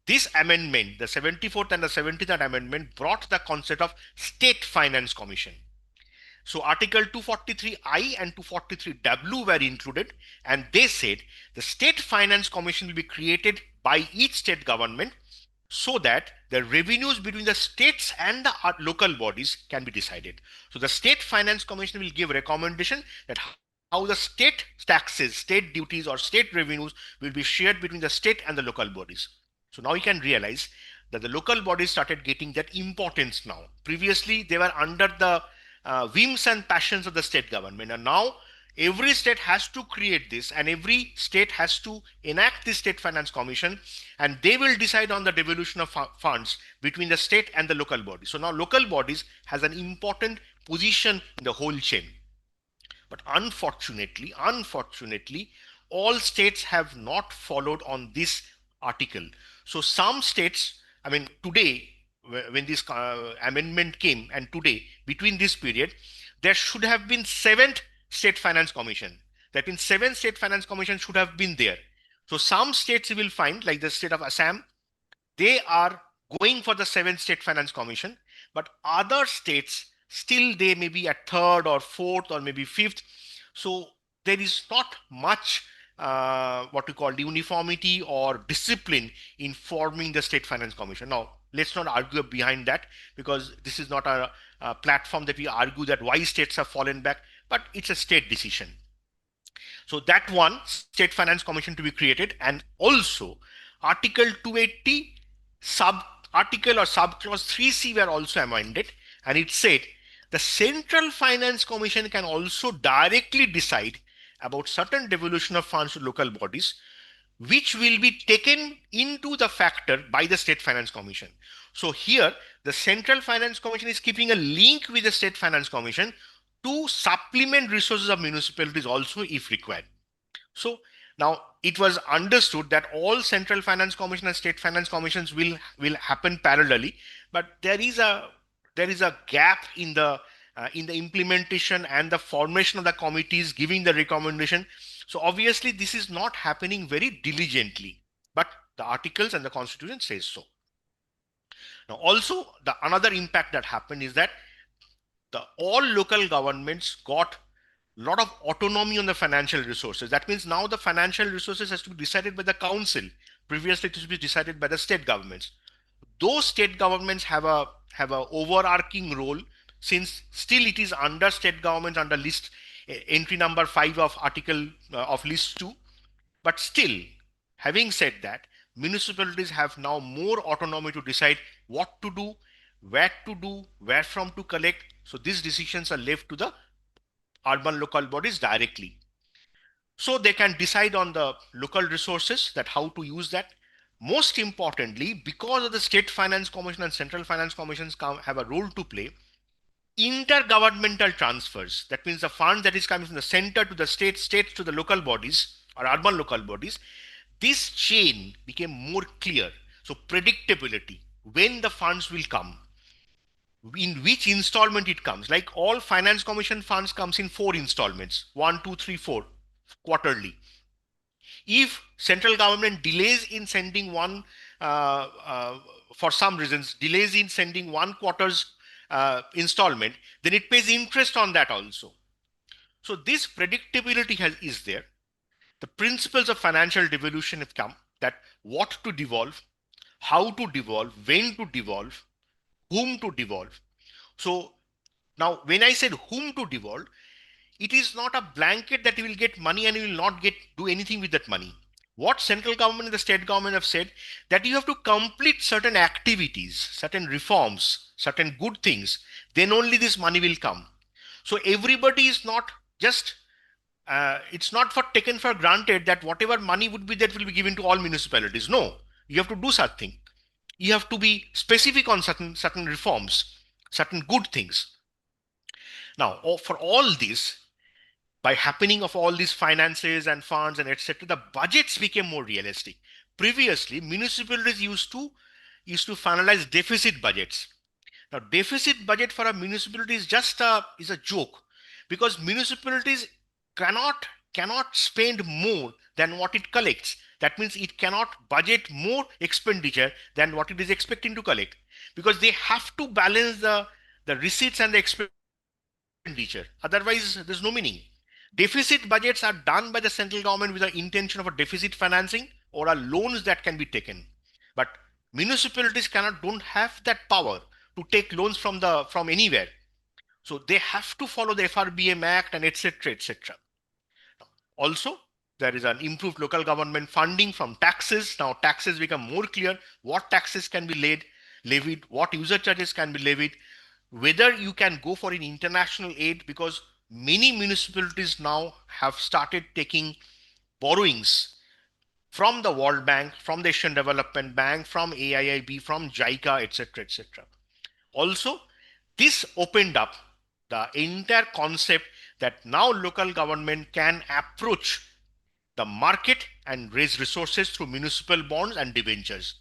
this amendment, the 74th and the 73rd Amendment, brought the concept of State Finance Commission. So Article 243I and 243W were included, and they said the State Finance Commission will be created by each state government so that the revenues between the states and the local bodies can be decided. So the State Finance Commission will give recommendation that how the state taxes, state duties, or state revenues will be shared between the state and the local bodies. So now you can realize that the local bodies started getting that importance now. Previously, they were under the whims and passions of the state government, and now every state has to create this, and every state has to enact this State Finance Commission, and they will decide on the devolution of funds between the state and the local bodies. So now local bodies has an important position in the whole chain. But unfortunately, all states have not followed on this article. So some states, I mean, today, when this amendment came, and today, between this period, there should have been 7th State Finance Commission. That means 7th State Finance Commission should have been there. So some states you will find, like the state of Assam, they are going for the 7th State Finance Commission, but other states still they may be at 3rd or 4th or maybe 5th. So there is not much what we call uniformity or discipline in forming the State Finance Commission. Now, let's not argue behind that, because this is not a platform that we argue that why states have fallen back, but it's a state decision. So that one State Finance Commission to be created, and also Article 280 sub-article or sub-clause 3C were also amended, and it said the Central Finance Commission can also directly decide about certain devolution of funds to local bodies, which will be taken into the factor by the State Finance Commission. So here, the Central Finance Commission is keeping a link with the State Finance Commission to supplement resources of municipalities also if required. So now it was understood that all Central Finance Commission and State Finance Commissions will happen parallelly, but there is a gap in the implementation and the formation of the committees giving the recommendation. So obviously this is not happening very diligently, but the articles and the constitution says so. Now also the another impact that happened is that all local governments got a lot of autonomy on the financial resources. That means now the financial resources has to be decided by the council. Previously it used to be decided by the state governments. Those state governments have a overarching role, since still it is under state government under list entry number 5 of article of list 2. But still, having said that, municipalities have now more autonomy to decide what to do, where from to collect. So these decisions are left to the urban local bodies directly. So they can decide on the local resources, that how to use that. Most importantly, because of the State Finance Commission and Central Finance Commissions have a role to play, intergovernmental transfers, that means the fund that is coming from the center to the states to the local bodies or urban local bodies, this chain became more clear. So predictability, when the funds will come, in which installment it comes. Like all finance commission funds comes in 4 installments, 1, 2, 3, 4, quarterly. If central government delays in sending one, for some reasons, delays in sending one quarter's installment, then it pays interest on that also. So this predictability is there. The principles of financial devolution have come, that what to devolve, how to devolve, when to devolve, whom to devolve. So now when I said whom to devolve, it is not a blanket that you will get money and you will not do anything with that money. What central government and the state government have said, that you have to complete certain activities, certain reforms, certain good things, then only this money will come. So everybody is not just, it's not taken for granted that whatever money would be that will be given to all municipalities. No, you have to do something. You have to be specific on certain reforms, certain good things. Now, for all this, by happening of all these finances and funds and etc., the budgets became more realistic. Previously, municipalities used to finalize deficit budgets. Now, deficit budget for a municipality is just a joke, because municipalities cannot spend more than what it collects. That means it cannot budget more expenditure than what it is expecting to collect, because they have to balance the receipts and the expenditure. Otherwise, there's no meaning. Deficit budgets are done by the central government with the intention of a deficit financing or a loans that can be taken. But municipalities don't have that power to take loans from anywhere. So they have to follow the FRBM Act and etc. etc. Also, there is an improved local government funding from taxes. Now taxes become more clear. What taxes can be levied, what user charges can be levied, whether you can go for an international aid, because many municipalities now have started taking borrowings from the World Bank, from the Asian Development Bank, from AIIB, from JICA, etc. etc. Also, this opened up the entire concept that now local government can approach the market and raise resources through municipal bonds and debentures.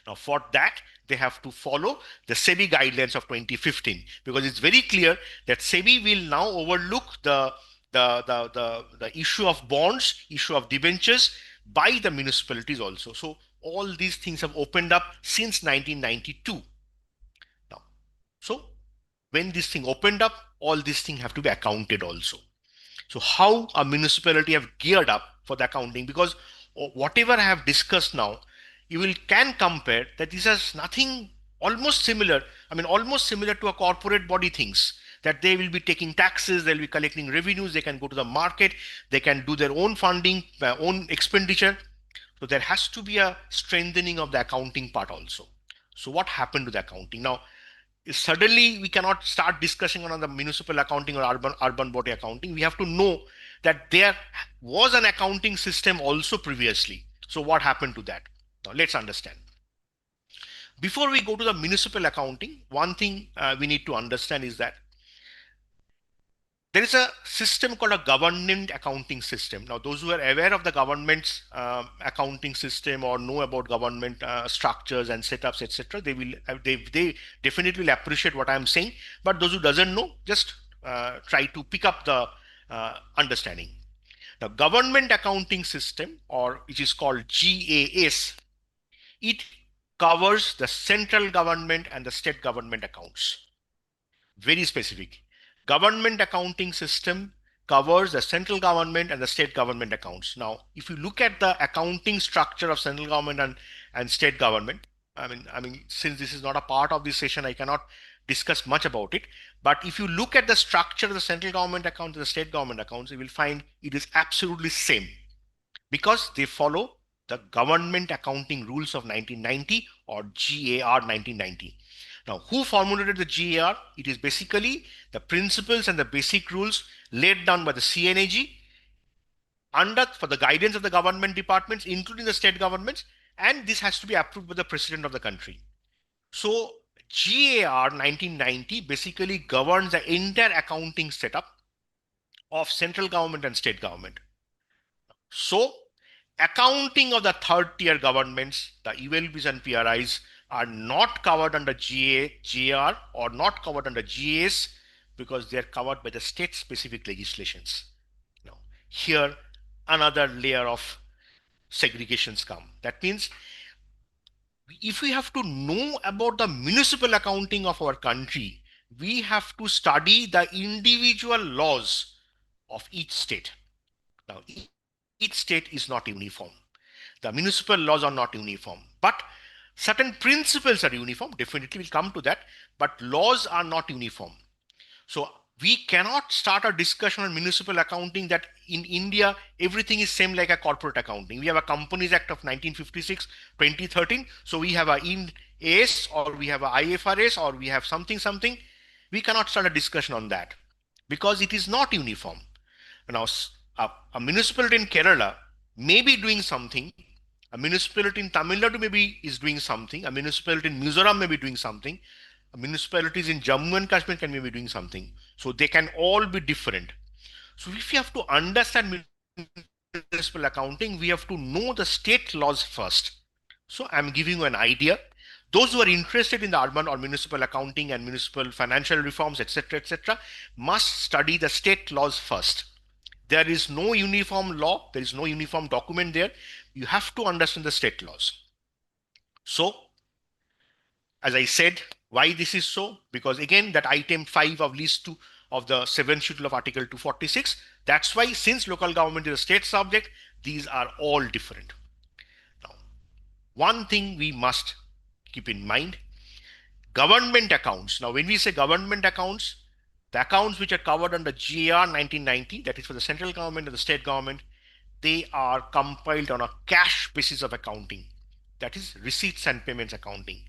Now, for that, they have to follow the SEBI guidelines of 2015, because it's very clear that SEBI will now overlook the issue of bonds, issue of debentures by the municipalities also. So all these things have opened up since 1992. Now, so when this thing opened up, all these things have to be accounted also. So how a municipality have geared up for the accounting, because whatever I have discussed now, you can compare that this has nothing, almost similar to a corporate body things, that they will be taking taxes, they'll be collecting revenues, they can go to the market, they can do their own funding, own expenditure. So there has to be a strengthening of the accounting part also. So what happened to the accounting? Now, suddenly we cannot start discussing on the municipal accounting or urban body accounting. We have to know that there was an accounting system also previously. So what happened to that? Now let's understand. Before we go to the municipal accounting, one thing we need to understand is that there is a system called a government accounting system. Now, those who are aware of the government's accounting system or know about government structures and setups, etc., they definitely will appreciate what I'm saying. But those who doesn't know, just try to pick up the understanding. The government accounting system, or which is called GAS, it covers the central government and the state government accounts. Very specific. Government accounting system covers the central government and the state government accounts. Now, if you look at the accounting structure of central government and state government, I mean, since this is not a part of this session, I cannot discuss much about it. But if you look at the structure of the central government account and the state government accounts, you will find it is absolutely same, because they follow the Government Accounting Rules of 1990, or GAR 1990. Now, who formulated the GAR? It is basically the principles and the basic rules laid down by the CNAG for the guidance of the government departments, including the state governments, and this has to be approved by the president of the country. So GAR 1990 basically governs the entire accounting setup of central government and state government. So accounting of the third tier governments, the ULBs and PRIs, are not covered under GAR or not covered under GAS because they are covered by the state specific legislations. Now, here another layer of segregations come. That means if we have to know about the municipal accounting of our country, we have to study the individual laws of each state. Now, each state is not uniform. The municipal laws are not uniform, but certain principles are uniform. Definitely we'll come to that, but laws are not uniform. So we cannot start a discussion on municipal accounting that in India, everything is same like a corporate accounting. We have a Companies Act of 1956, 2013. So we have a Ind AS, or we have a IFRS, or we have something. We cannot start a discussion on that because it is not uniform. Now, a municipality in Kerala may be doing something. A municipality in Tamil Nadu maybe is doing something. A municipality in Mizoram may be doing something. Municipalities in Jammu and Kashmir can be doing something. So they can all be different. So if you have to understand municipal accounting, we have to know the state laws first. So I'm giving you an idea. Those who are interested in the urban or municipal accounting and municipal financial reforms, etc., must study the state laws first. There is no uniform law. There is no uniform document there. You have to understand the state laws. So, as I said, why this is so? Because again, that item 5 of list 2 of the 7th schedule of Article 246, that's why since local government is a state subject, these are all different. Now, one thing we must keep in mind, government accounts. Now, when we say government accounts, the accounts which are covered under GAR 1990, that is for the central government and the state government, they are compiled on a cash basis of accounting. That is receipts and payments accounting.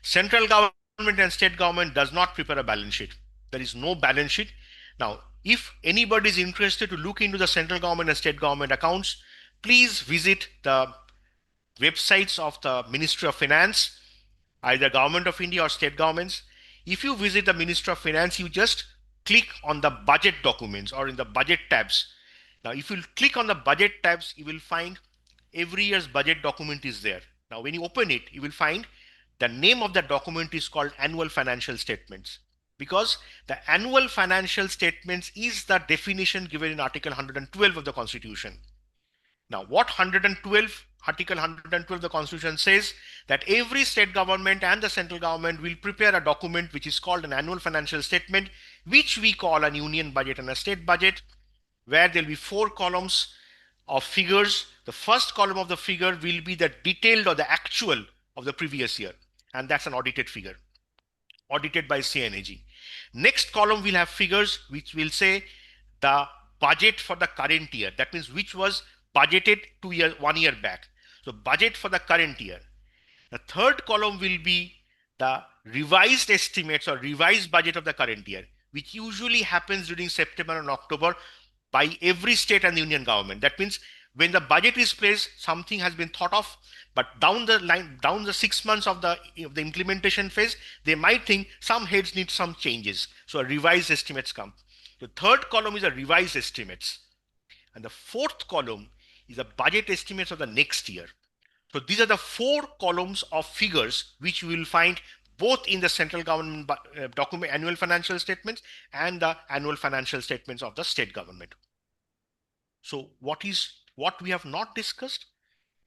Central government and state government does not prepare a balance sheet. There is no balance sheet. Now, if anybody is interested to look into the central government and state government accounts, please visit the websites of the Ministry of Finance, either Government of India or state governments. If you visit the Ministry of Finance, you just click on the budget documents or in the budget tabs. Now, if you click on the budget tabs, you will find every year's budget document is there. Now, when you open it, you will find the name of the document is called Annual Financial Statements, because the Annual Financial Statements is the definition given in Article 112 of the Constitution. Now, what Article 112 of the Constitution says that every state government and the central government will prepare a document which is called an Annual Financial Statement, which we call a union budget and a state budget, where there will be 4 columns of figures. The first column of the figure will be the detailed or the actual of the previous year, and that's an audited figure, audited by CNAG. Next column will have figures which will say the budget for the current year. That means which was budgeted 1 year back. So budget for the current year. The third column will be the revised estimates or revised budget of the current year, which usually happens during September and October by every state and union government. That means when the budget is placed, something has been thought of, but down the 6 months of the implementation phase, they might think some heads need some changes. So a revised estimates come. The third column is a revised estimates. And the fourth column is the budget estimates of the next year. So these are the 4 columns of figures which you will find both in the central government document annual financial statements and the annual financial statements of the state government. So what we have not discussed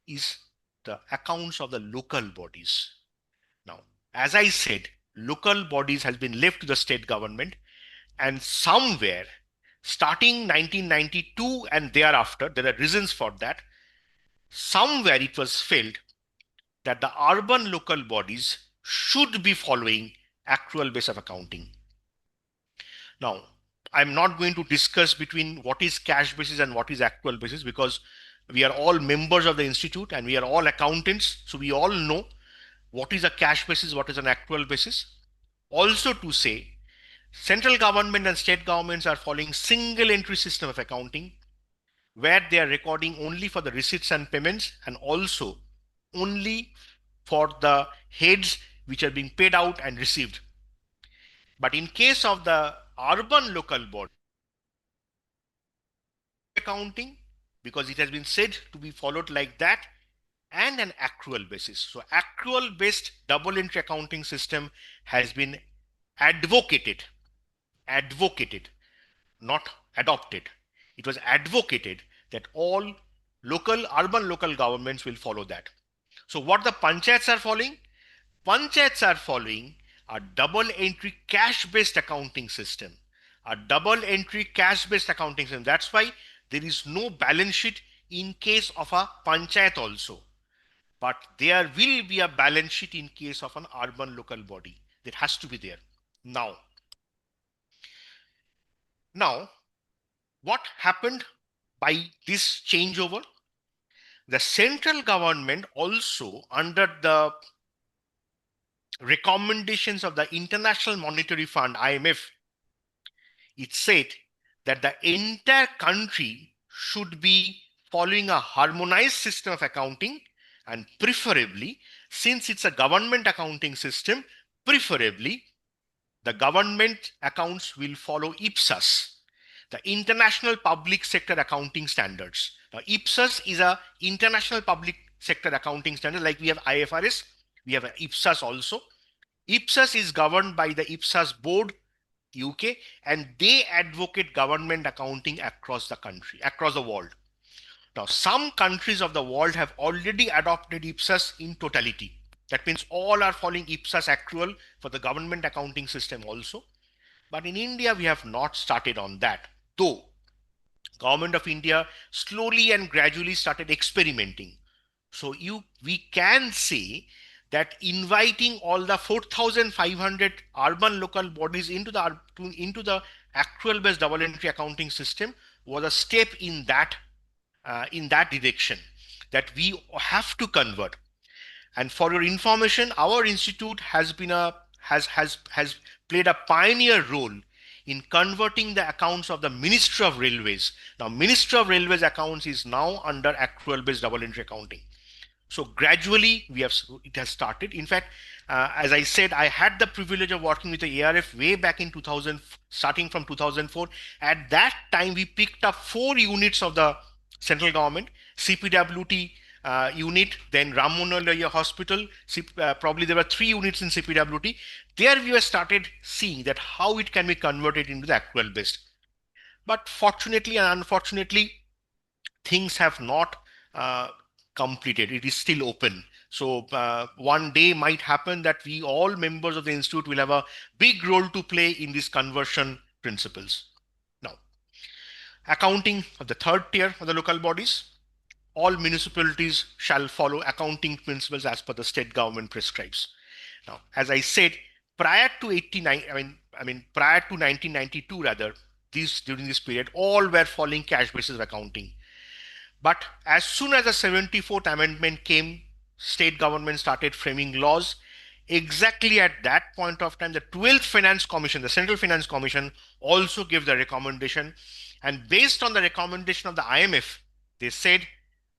is the accounts of the local bodies. Now, as I said, local bodies has been left to the state government, and somewhere starting 1992 and thereafter, there are reasons for that. Somewhere it was felt that the urban local bodies should be following accrual base of accounting. Now, I'm not going to discuss between what is cash basis and what is accrual basis, because We are all members of the institute and we are all accountants. So we all know what is a cash basis, what is an accrual basis. Also to say, central government and state governments are following single entry system of accounting where they are recording only for the receipts and payments and also only for the heads which are being paid out and received. But in case of the urban local body accounting, because it has been said to be followed like that, and an accrual basis. So accrual based double entry accounting system has been advocated, not adopted. It was advocated that all urban local governments will follow that. So what the panchayats are following? Panchayats are following a double entry cash based accounting system. That's why there is no balance sheet in case of a panchayat also. But there will be a balance sheet in case of an urban local body. That has to be there. Now, what happened by this changeover? The central government also, under the recommendations of the International Monetary Fund, IMF, it said that the entire country should be following a harmonized system of accounting, and preferably, since it's a government accounting system, preferably the government accounts will follow IPSAS, the International Public Sector Accounting Standards. Now, IPSAS is a international public sector accounting standard. Like we have IFRS, we have IPSAS also. IPSAS is governed by the IPSAS board, UK, and they advocate government accounting across the country, across the world. Now, some countries of the world have already adopted IPSAS in totality. That means all are following IPSAS accrual for the government accounting system also. But in India, we have not started on that. Though Government of India slowly and gradually started experimenting. So we can say that inviting all the 4,500 urban local bodies into the accrual based double entry accounting system was a step in that direction that we have to convert. And for your information, our institute has played a pioneer role in converting the accounts of the Ministry of Railways. Now, Ministry of Railways accounts is now under accrual based double entry accounting. So gradually it has started. In fact, as I said, I had the privilege of working with the ARF way back in 2000, starting from 2004. At that time, we picked up 4 units of the central government, CPWT unit, then Ram Manohar Lohia Hospital. Probably there were 3 units in CPWT. There we have started seeing that how it can be converted into the accrual based. But fortunately and unfortunately, things have not completed. It is still open. So one day might happen that we all members of the institute will have a big role to play in these conversion principles. Now, accounting of the third tier of the local bodies. All municipalities shall follow accounting principles as per the state government prescribes. Now, as I said, prior to 1992 rather, during this period, all were following cash basis of accounting. But as soon as the 74th amendment came, state government started framing laws. Exactly at that point of time, the 12th Finance Commission, the Central Finance Commission, also gave the recommendation. And based on the recommendation of the IMF, they said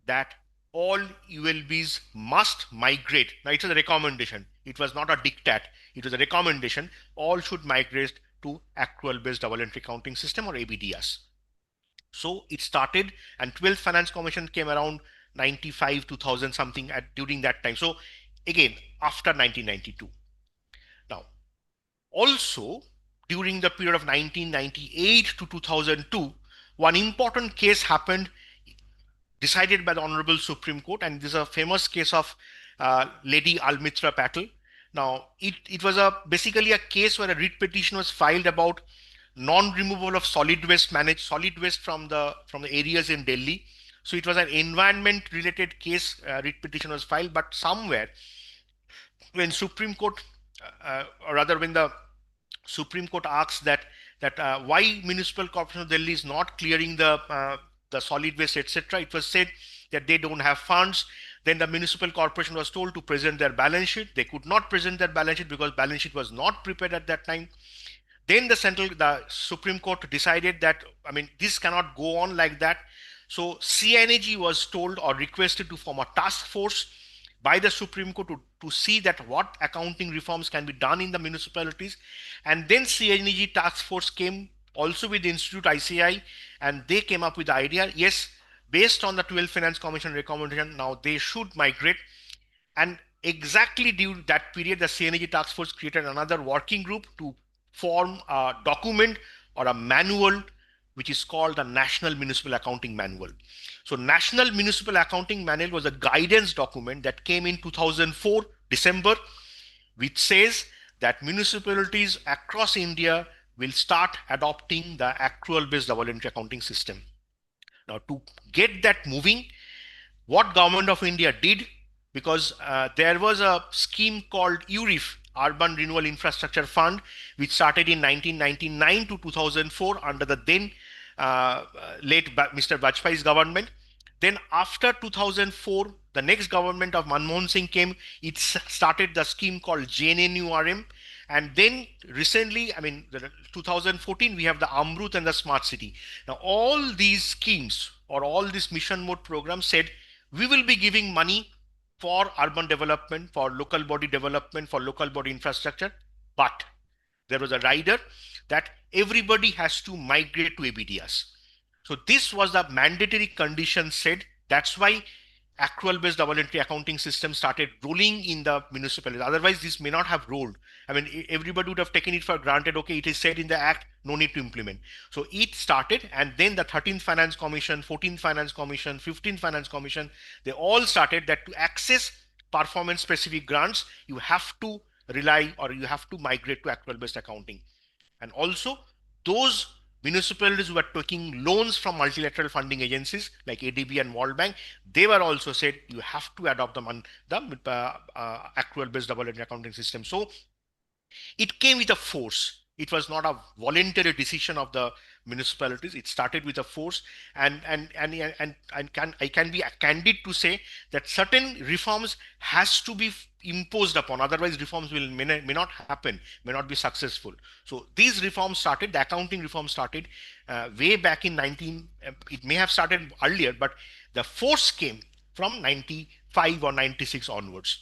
that all ULBs must migrate. Now, it was a recommendation. It was not a diktat. It was a recommendation. All should migrate to accrual-based double entry accounting system or ABDS. So it started, and 12th Finance Commission came around 95, 2000 something during that time. So again, after 1992. Now, also during the period of 1998 to 2002, one important case happened decided by the Honorable Supreme Court, and this is a famous case of Lady Almitra Patel. Now, it was basically a case where a writ petition was filed about non-removal of solid waste from the areas in Delhi. So it was an environment-related case. Writ petition was filed, but somewhere when Supreme Court, or rather when the Supreme Court asks that why Municipal Corporation of Delhi is not clearing the the solid waste, etc. It was said that they don't have funds. Then the municipal corporation was told to present their balance sheet. They could not present their balance sheet because balance sheet was not prepared at that time. Then the Supreme Court decided that, I mean, this cannot go on like that. So CNAG was told or requested to form a task force by the Supreme Court to see that what accounting reforms can be done in the municipalities. And then CNAG task force came also with the Institute ICI, and they came up with the idea, yes, based on the 12th Finance Commission recommendation, now they should migrate. And exactly during that period, the CNAG task force created another working group to form a document or a manual which is called the National Municipal Accounting Manual. So National Municipal Accounting Manual was a guidance document that came in 2004 December, which says that municipalities across India will start adopting the accrual based double entry accounting system. Now, to get that moving, what Government of India did, because there was a scheme called URIF, Urban Renewal Infrastructure Fund, which started in 1999 to 2004 under the then late Mr. Vajpayee's government. Then after 2004, the next government of Manmohan Singh came. It started the scheme called JNNURM. And then recently, I mean, 2014, we have the Amrut and the Smart City. Now, all these schemes or all these mission mode programs said, we will be giving money for urban development, for local body development, for local body infrastructure. But there was a rider that everybody has to migrate to ABDS. So this was the mandatory condition said. That's why accrual based double entry accounting system started rolling in the municipalities. Otherwise, this may not have rolled. I mean, everybody would have taken it for granted. Okay, it is said in the act, no need to implement. So it started, and then the 13th Finance Commission, 14th Finance Commission, 15th Finance Commission, they all started that to access performance specific grants, you have to rely or you have to migrate to accrual based accounting. And also those municipalities who were taking loans from multilateral funding agencies like ADB and World Bank, they were also said you have to adopt the accrual based double entry accounting system. So it came with a force. It was not a voluntary decision of the municipalities. It started with a force, and I can be candid to say that certain reforms has to be imposed upon. Otherwise, reforms may not happen, may not be successful. So these reforms started. The accounting reform started way back in 19. It may have started earlier, but the force came from 95 or 96 onwards.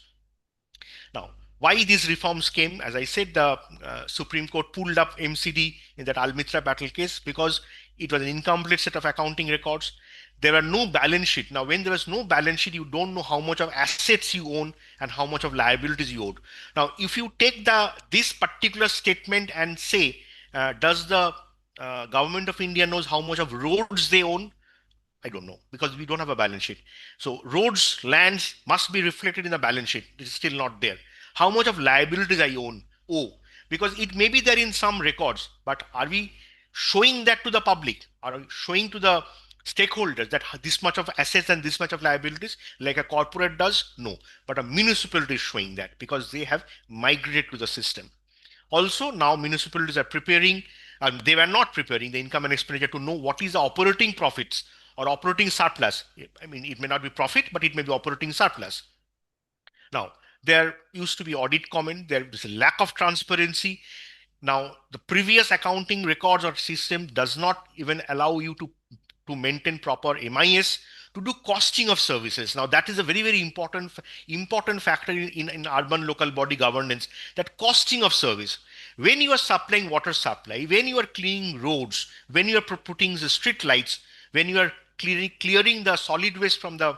Now, why these reforms came? As I said, the Supreme Court pulled up MCD in that Almitra battle case because it was an incomplete set of accounting records. There were no balance sheet. Now, when there was no balance sheet, you don't know how much of assets you own and how much of liabilities you owed. Now, if you take this particular statement and say, does the Government of India knows how much of roads they own? I don't know, because we don't have a balance sheet. So roads, lands must be reflected in the balance sheet. It is still not there. How much of liabilities I own? Because it may be there in some records, but are we showing that to the public? Are we showing to the stakeholders that this much of assets and this much of liabilities like a corporate does? No, but a municipality is showing that because they have migrated to the system. Also, now municipalities are preparing, they were not preparing the income and expenditure to know what is the operating profits or operating surplus. I mean, it may not be profit, but it may be operating surplus. Now, there used to be audit comment. There is a lack of transparency. Now, the previous accounting records or system does not even allow you to maintain proper MIS, to do costing of services. Now, that is a very, very important factor in urban local body governance, that costing of service. When you are supplying water supply, when you are cleaning roads, when you are putting the street lights, when you are clearing the solid waste from the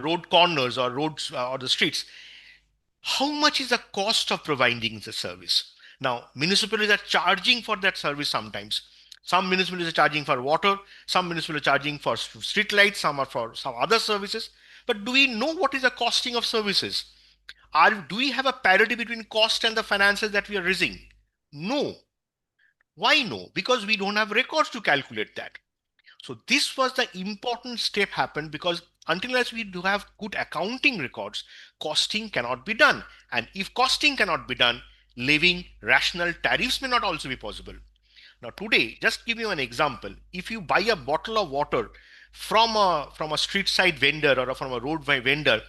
road corners or roads or the streets, how much is the cost of providing the service? Now, municipalities are charging for that service sometimes. Some municipalities are charging for water, some municipalities are charging for street lights, some are for some other services. But do we know what is the costing of services? Do we have a parity between cost and the finances that we are raising? No. Why no? Because we don't have records to calculate that. So this was the important step happened, because until as we do have good accounting records, costing cannot be done. And if costing cannot be done, levying rational tariffs may not also be possible. Now today, just give you an example. If you buy a bottle of water from a street side vendor or from a roadway vendor,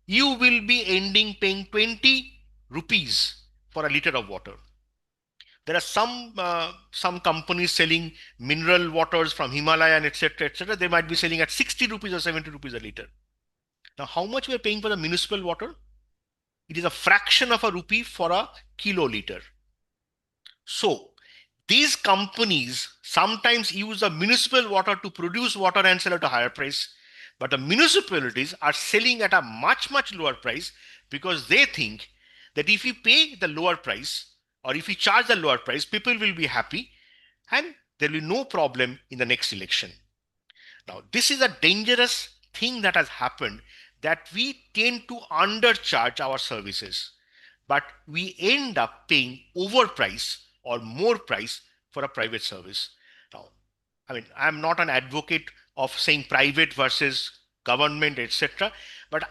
you will be ending paying 20 rupees for a liter of water. There are some companies selling mineral waters from Himalaya and etc. etc. They might be selling at 60 rupees or 70 rupees a liter. Now, how much we are paying for the municipal water? It is a fraction of a rupee for a kiloliter. So these companies sometimes use the municipal water to produce water and sell at a higher price, but the municipalities are selling at a much lower price because they think that if we pay the lower price or if we charge the lower price, people will be happy and there will be no problem in the next election. Now, this is a dangerous thing that has happened, that we tend to undercharge our services, but we end up paying overprice or more price for a private service. Now, I mean, I'm not an advocate of saying private versus government, etc. But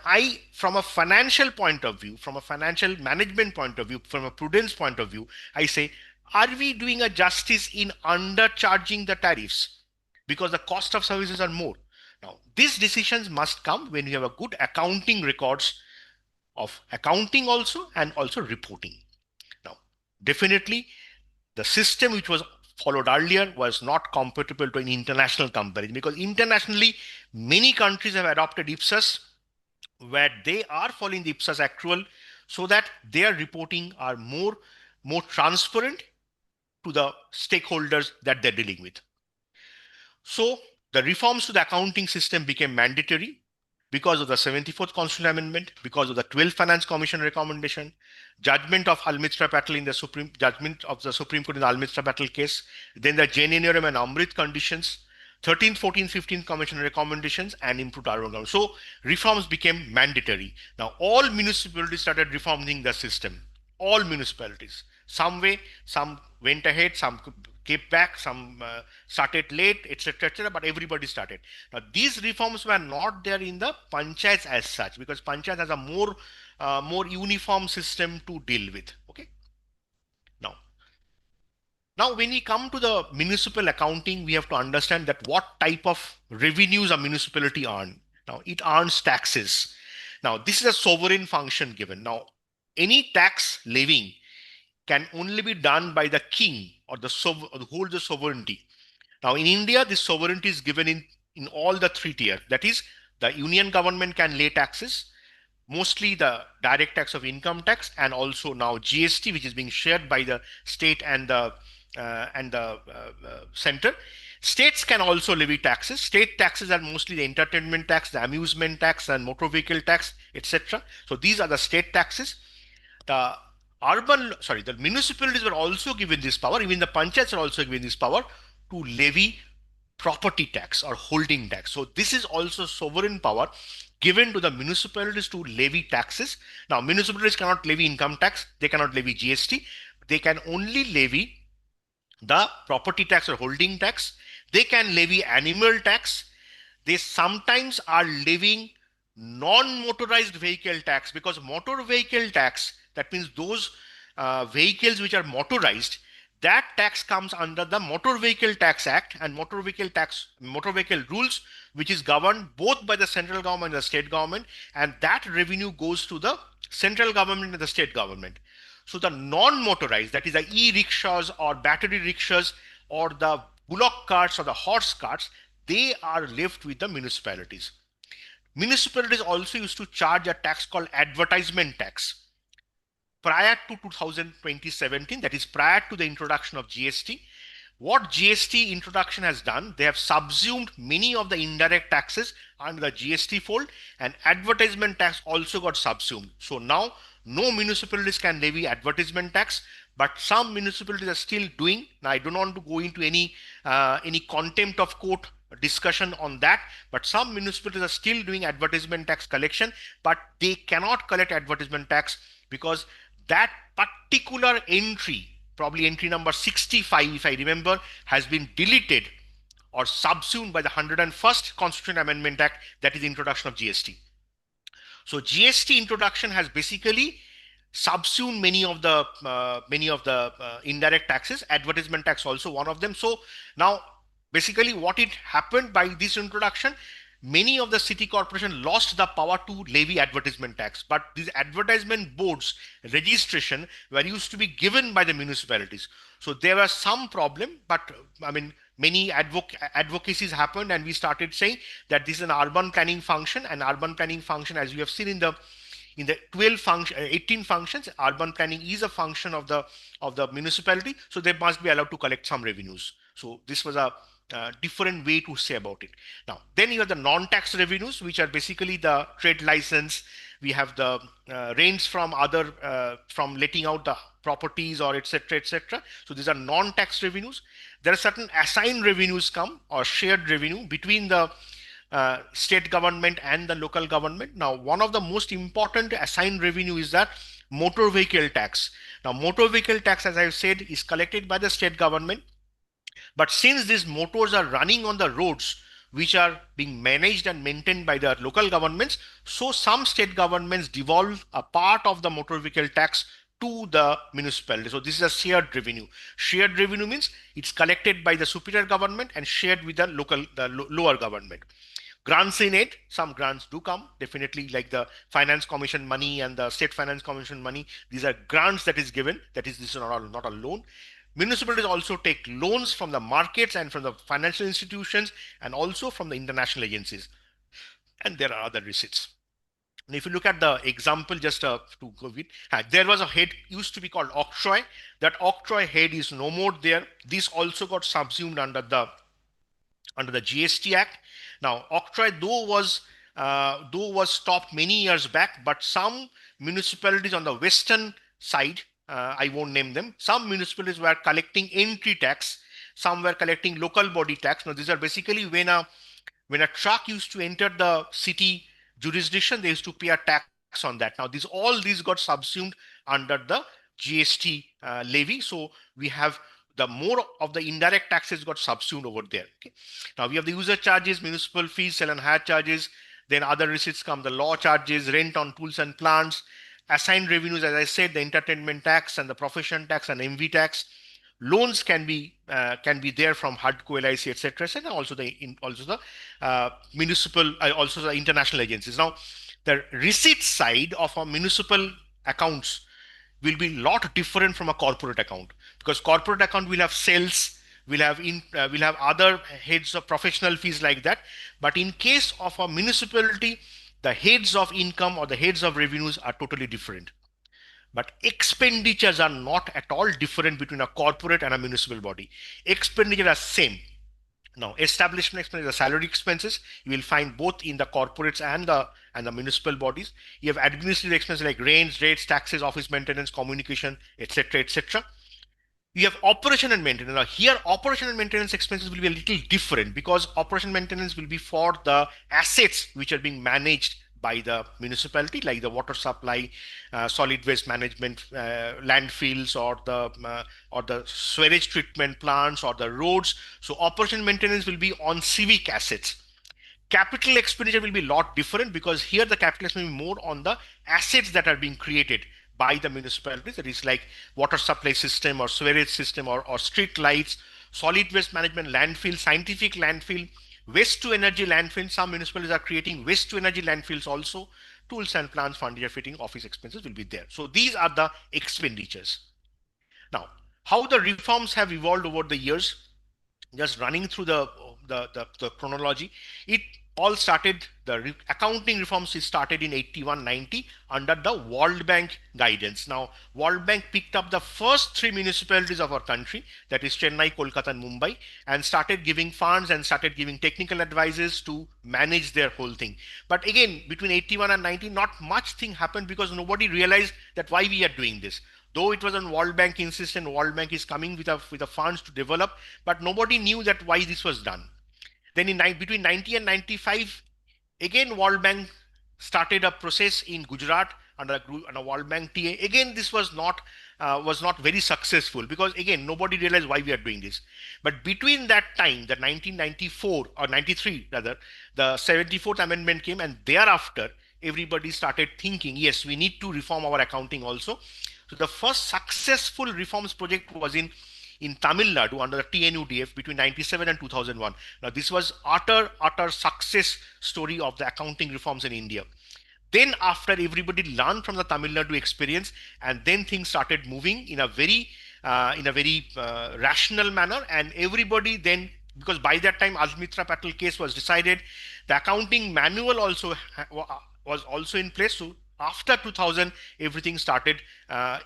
from a financial point of view, from a financial management point of view, from a prudence point of view, I say, are we doing a justice in undercharging the tariffs? Because the cost of services are more. Now, these decisions must come when you have a good accounting records of accounting also and also reporting. Now, definitely the system which was followed earlier was not compatible to an international comparison, because internationally many countries have adopted IPSAS where they are following the IPSAS accrual so that their reporting are more transparent to the stakeholders that they're dealing with. So the reforms to the accounting system became mandatory because of the 74th Constitutional Amendment, because of the 12th Finance Commission recommendation, judgment of Almitra Patel in the Supreme Court in the Almitra Patel case, then the Jain Inoram and Amrit conditions, 13th, 14th, 15th Commission recommendations, and improved urban government. So reforms became mandatory. Now all municipalities started reforming the system. All municipalities. Some way, some went ahead, some kept back, some started late, etc., but everybody started. Now these reforms were not there in the panchayats as such, because panchayat has a more uniform system to deal with. Okay. Now when we come to the municipal accounting, we have to understand that what type of revenues a municipality earn. Now it earns taxes. Now this is a sovereign function given. Now any tax levying can only be done by the king or who holds the sovereignty. Now in India, this sovereignty is given in all the three tiers. That is, the union government can lay taxes, mostly the direct tax of income tax, and also now GST, which is being shared by the state and the center. States can also levy taxes. State taxes are mostly the entertainment tax, the amusement tax, and motor vehicle tax, etc. So these are the state taxes. The municipalities were also given this power. Even the panchayats are also given this power to levy property tax or holding tax. So this is also sovereign power given to the municipalities to levy taxes. Now municipalities cannot levy income tax, they cannot levy GST, they can only levy the property tax or holding tax. They can levy animal tax. They sometimes are levying non-motorized vehicle tax, because motor vehicle tax, that means those vehicles which are motorized, that tax comes under the Motor Vehicle Tax Act and motor vehicle rules, which is governed both by the central government and the state government, and that revenue goes to the central government and the state government. So the non-motorized, that is the e-rickshaws or battery rickshaws or the bullock carts or the horse carts, they are left with the municipalities. Municipalities also used to charge a tax called advertisement tax. Prior to 2017, that is prior to the introduction of GST, what GST introduction has done, they have subsumed many of the indirect taxes under the GST fold, and advertisement tax also got subsumed. So now no municipalities can levy advertisement tax, but some municipalities are still doing. Now I don't want to go into any contempt of court discussion on that, but some municipalities are still doing advertisement tax collection, but they cannot collect advertisement tax because that particular entry, probably entry number 65 if I remember, has been deleted or subsumed by the 101st Constitutional Amendment Act, that is the introduction of GST. So GST introduction has basically subsumed many of the indirect taxes. Advertisement tax also one of them. So now basically what it happened by this introduction, many of the city corporation lost the power to levy advertisement tax, but these advertisement boards registration were used to be given by the municipalities. So there was some problem, but I mean many advocacies happened, and we started saying that this is an urban planning function, and urban planning function, as we have seen in the 18 functions, urban planning is a function of the municipality, so they must be allowed to collect some revenues. So this was a different way to say about it. Now, then you have the non-tax revenues, which are basically the trade license. We have the rents from other from letting out the properties or etc. etc. So these are non-tax revenues. There are certain assigned revenues come or shared revenue between the state government and the local government. Now, one of the most important assigned revenue is that motor vehicle tax. Now, motor vehicle tax, as I've said, is collected by the state government. But since these motors are running on the roads which are being managed and maintained by the local governments, so some state governments devolve a part of the motor vehicle tax to the municipality. So this is a shared revenue. Shared revenue means it's collected by the superior government and shared with the lower government. Grants in aid, some grants do come, definitely, like the finance commission money and the state finance commission money. These are grants that is given, this is not a loan. Municipalities also take loans from the markets and from the financial institutions and also from the international agencies. And there are other receipts. And if you look at the example, just to go with, there was a head used to be called octroi. That octroi head is no more there. This also got subsumed under the GST Act. Now, octroi though was stopped many years back, but some municipalities on the western side, I won't name them, some municipalities were collecting entry tax, some were collecting local body tax. Now, these are basically when a truck used to enter the city jurisdiction, they used to pay a tax on that. Now, all these got subsumed under the GST levy. So we have the more of the indirect taxes got subsumed over there. Okay. Now we have the user charges, municipal fees, sell and hire charges. Then other receipts come, the law charges, rent on tools and plants, assigned revenues, as I said, the entertainment tax and the profession tax and MV tax. Loans can be there from HUDCO, LIC, etc., and also the municipal, also the international agencies. Now, the receipt side of our municipal accounts will be a lot different from a corporate account, because corporate account will have sales, will have other heads of professional fees like that. But in case of a municipality, the heads of income or the heads of revenues are totally different. But expenditures are not at all different between a corporate and a municipal body. Expenditures are same. Now, establishment expenses are salary expenses. You will find both in the corporates and the municipal bodies. You have administrative expenses like rents, rates, taxes, office maintenance, communication, etc., etc. You have operation and maintenance. Now, here operation and maintenance expenses will be a little different, because operation maintenance will be for the assets which are being managed by the municipality, like the water supply, solid waste management, landfills, or the sewage treatment plants, or the roads. So operation maintenance will be on civic assets. Capital expenditure will be a lot different, because here the capital expenditure will be more on the assets that are being created by the municipalities. That is like water supply system or sewage system or street lights, solid waste management, landfill, scientific landfill, waste to energy landfill. Some municipalities are creating waste to energy landfills also. Tools and plants, furniture, fitting, office expenses will be there. So these are the expenditures. Now, how the reforms have evolved over the years, just running through the chronology, it all started, the accounting reforms started in 81-90 under the World Bank guidance. Now, World Bank picked up the first 3 municipalities of our country, that is Chennai, Kolkata, and Mumbai, and started giving funds and started giving technical advices to manage their whole thing. But again, between 81 and 90, not much thing happened, because nobody realized that why we are doing this. Though it was on World Bank insistence, World Bank is coming with the funds to develop, but nobody knew that why this was done. Then between 90 and 95, again World Bank started a process in Gujarat under a World Bank TA. Again, this was not very successful, because again nobody realized why we are doing this. But between that time, the 1994 or 93 rather, the 74th amendment came, and thereafter everybody started thinking, yes, we need to reform our accounting also. So the first successful reforms project was in Tamil Nadu under the TNUDF between 97 and 2001. Now this was utter success story of the accounting reforms in India. Then after everybody learned from the Tamil Nadu experience, and then things started moving in a very rational manner, and everybody then, because by that time Almitra Patel case was decided, the accounting manual also was also in place. So after 2000, everything started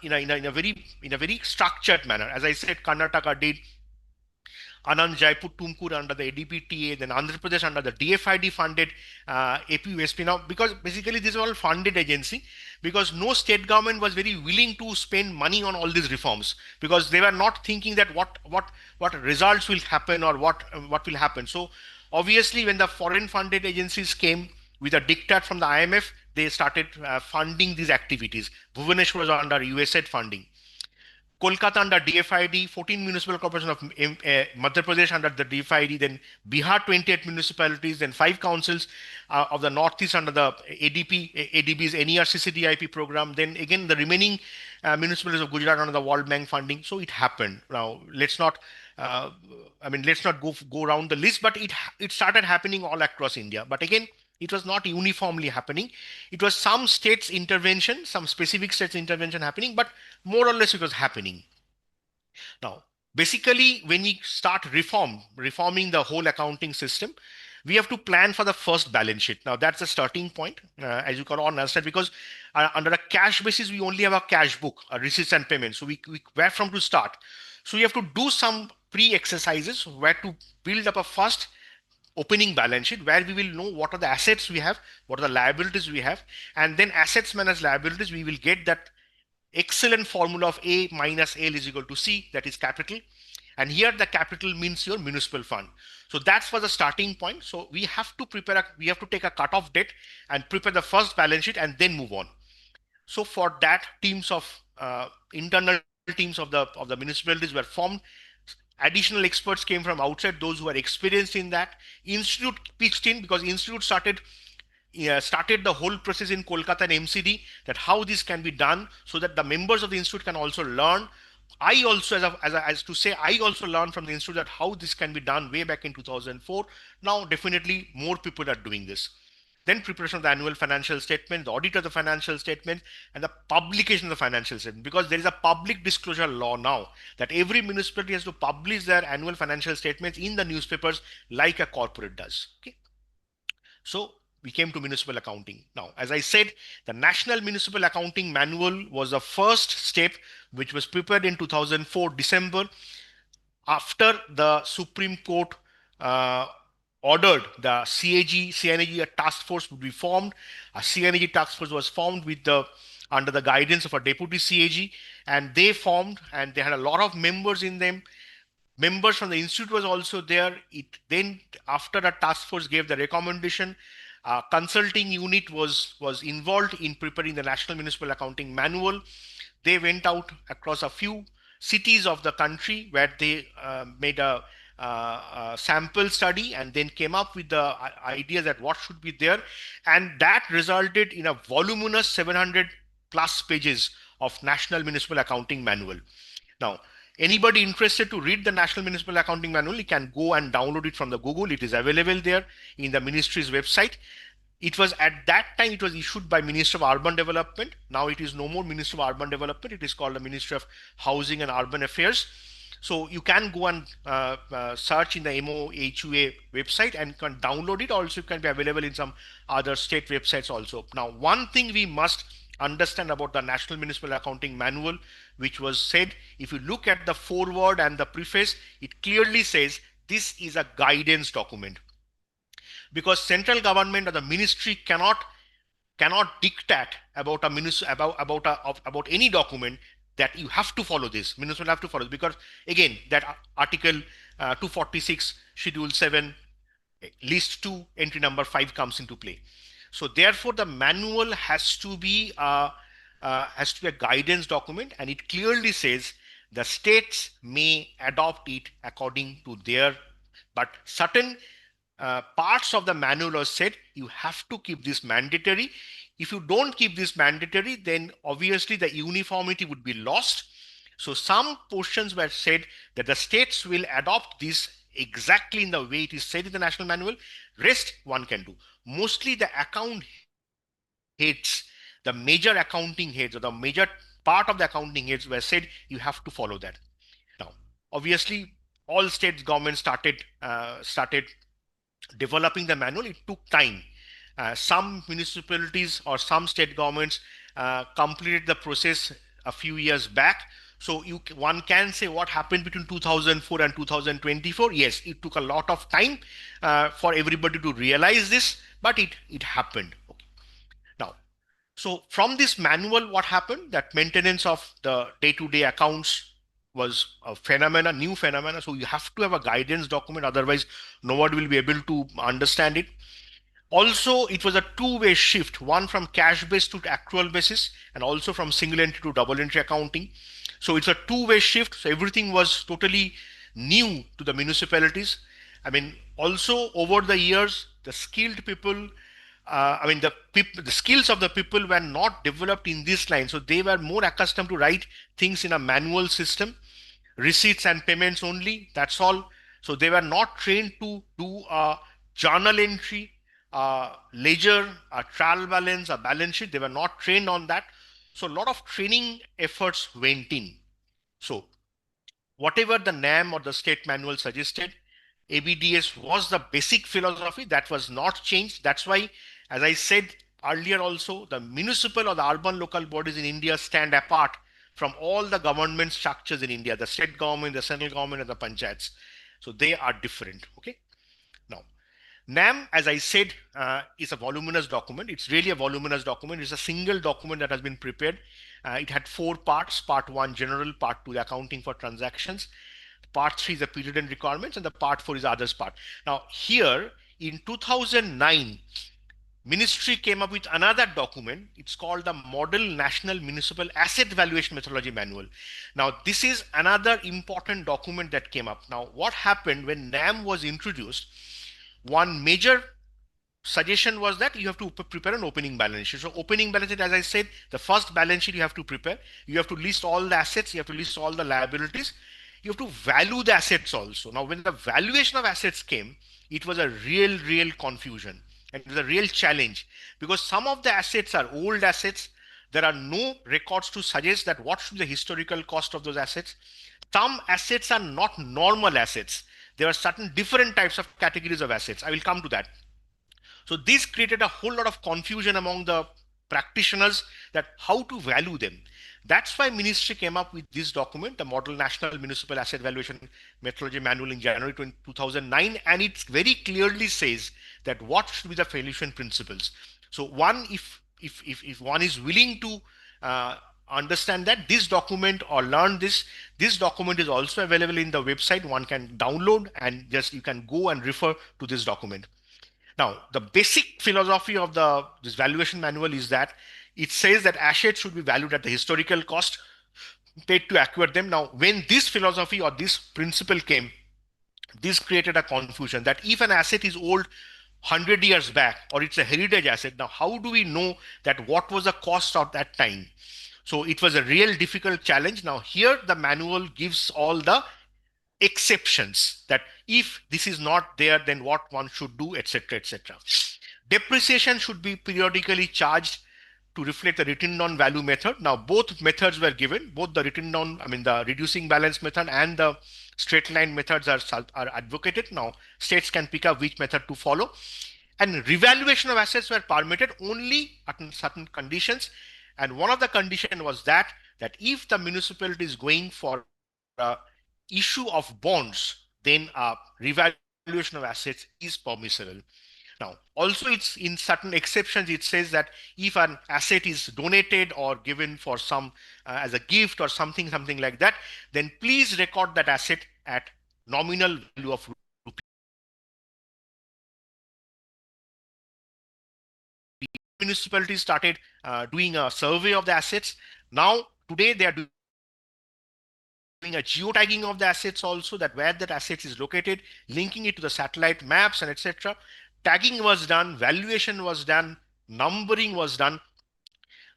in a very structured manner. As I said, Karnataka did, Anand Jaipur Tumkur under the ADPTA, then Andhra Pradesh under the DFID funded APUSP. Now, because basically this is all funded agency, because no state government was very willing to spend money on all these reforms, because they were not thinking that what results will happen or what will happen. So obviously when the foreign funded agencies came with a diktat from the IMF, they started funding these activities. Bhubaneswar was under USAID funding. Kolkata under DFID, 14 municipal corporations of Madhya Pradesh under the DFID, then Bihar 28 municipalities, then 5 councils of the Northeast under the ADB's NERCCDIP program, then again the remaining municipalities of Gujarat under the World Bank funding. So it happened. Now let's not go around the list, but it started happening all across India. But again, it was not uniformly happening. It was some states' intervention, some specific states' intervention happening, but more or less it was happening. Now, basically, when we start reforming the whole accounting system, we have to plan for the first balance sheet. Now, that's the starting point, as you can all understand, because under a cash basis, we only have a cash book, receipts and payments. So where from to start? So we have to do some pre-exercises where to build up a first opening balance sheet, where we will know what are the assets we have, what are the liabilities we have, and then assets minus liabilities, we will get that excellent formula of A minus L is equal to C, that is capital. And here the capital means your municipal fund. So that's for the starting point. So we have to take a cut-off date and prepare the first balance sheet and then move on. So for that, teams of internal teams of the municipalities were formed. Additional experts came from outside, those who are experienced in that. Institute pitched in, because Institute started the whole process in Kolkata and MCD, that how this can be done, so that the members of the Institute can also learn. I also, I also learned from the Institute that how this can be done way back in 2004. Now, definitely more people are doing this. Then preparation of the annual financial statement, the audit of the financial statement, and the publication of the financial statement, because there is a public disclosure law now that every municipality has to publish their annual financial statements in the newspapers like a corporate does. Okay. So we came to municipal accounting. Now, as I said, the National Municipal Accounting Manual was the first step, which was prepared in 2004 December, after the Supreme Court ordered the CNAG, a task force would be formed. A CNAG task force was formed under the guidance of a deputy CAG, and they formed, and they had a lot of members in them. Members from the institute was also there. Then after the task force gave the recommendation, a consulting unit was involved in preparing the National Municipal Accounting Manual. They went out across a few cities of the country where they made a sample study and then came up with the idea that what should be there, and that resulted in a voluminous 700 plus pages of National Municipal Accounting Manual. Now, anybody interested to read the National Municipal Accounting Manual, you can go and download it from the Google. It is available there in the ministry's website. It was at that time, it was issued by Ministry of Urban Development. Now it is no more Ministry of Urban Development. It is called the Ministry of Housing and Urban Affairs. So you can go and search in the MOHUA website and can download it. Also, it can be available in some other state websites also. Now, one thing we must understand about the National Municipal Accounting Manual, which was said, if you look at the foreword and the preface, it clearly says this is a guidance document, because central government or the ministry cannot dictate about about any document that you have to follow this. Municipal have to follow, because again, that article 246 schedule 7 list 2 entry number 5 comes into play. So therefore the manual has to be a guidance document, and it clearly says the states may adopt it according to their, but certain parts of the manual are said you have to keep this mandatory. If you don't keep this mandatory, then obviously the uniformity would be lost. So some portions were said that the states will adopt this exactly in the way it is said in the national manual. Rest one can do. Mostly the account heads, the major accounting heads or the major part of the accounting heads were said you have to follow that. Now, obviously, all state governments started developing the manual. It took time. Some municipalities or some state governments completed the process a few years back. So one can say what happened between 2004 and 2024. Yes, it took a lot of time for everybody to realize this, but it happened. Okay. Now, so from this manual, what happened? That maintenance of the day-to-day accounts was a phenomena, new phenomena. So you have to have a guidance document, otherwise nobody will be able to understand it. Also, it was a two-way shift, one from cash-based to accrual basis, and also from single entry to double entry accounting. So it's a two-way shift. So everything was totally new to the municipalities. I mean, also over the years, the skilled people, the skills of the people were not developed in this line. So they were more accustomed to write things in a manual system, receipts and payments only. That's all. So they were not trained to do a journal entry, ledger, a trial balance, a balance sheet. They were not trained on that. So a lot of training efforts went in. So whatever the NAM or the state manual suggested, ABDS was the basic philosophy that was not changed. That's why, as I said earlier also, the municipal or the urban local bodies in India stand apart from all the government structures in India, the state government, the central government, and the panchayats. So they are different. Okay. Now, NAM, as I said, is a voluminous document. It's really a voluminous document. It's a single document that has been prepared. It had 4 parts. Part 1, general. Part 2, the accounting for transactions. Part 3 is the period and requirements, and the part 4 is the others part. Now, here in 2009, Ministry came up with another document. It's called the Model National Municipal Asset Valuation Methodology Manual. Now, this is another important document that came up. Now, what happened when NAM was introduced? One major suggestion was that you have to prepare an opening balance sheet. So opening balance sheet, as I said, the first balance sheet you have to prepare. You have to list all the assets. You have to list all the liabilities. You have to value the assets also. Now, when the valuation of assets came, it was a real confusion. And it was a real challenge because some of the assets are old assets. There are no records to suggest that what should be the historical cost of those assets. Some assets are not normal assets. There are certain different types of categories of assets. I will come to that. So this created a whole lot of confusion among the practitioners that how to value them. That's why Ministry came up with this document, the Model National Municipal Asset Valuation Methodology Manual in January 2009, and it very clearly says that what should be the valuation principles. So one, if one is willing to understand that this document or learn this document is also available in the website. One can download and just you can go and refer to this document. Now, the basic philosophy of this valuation manual is that it says that assets should be valued at the historical cost paid to acquire them. Now, when this philosophy or this principle came, this created a confusion that if an asset is old 100 years back or it's a heritage asset, now how do we know that what was the cost of that time? So it was a real difficult challenge. Now here the manual gives all the exceptions that if this is not there, then what one should do, etc., etc. Depreciation should be periodically charged to reflect the written down value method. Now both methods were given, both the written down, the reducing balance method and the straight line methods are advocated. Now states can pick up which method to follow. And revaluation of assets were permitted only at certain conditions. And one of the conditions was that if the municipality is going for issue of bonds, then revaluation of assets is permissible. Now, also it's in certain exceptions, it says that if an asset is donated or given for some as a gift or something like that, then please record that asset at nominal value of rupee. Municipalities started doing a survey of the assets. Now, today they are doing a geotagging of the assets also, that where that asset is located, linking it to the satellite maps and etc. Tagging was done, valuation was done, numbering was done.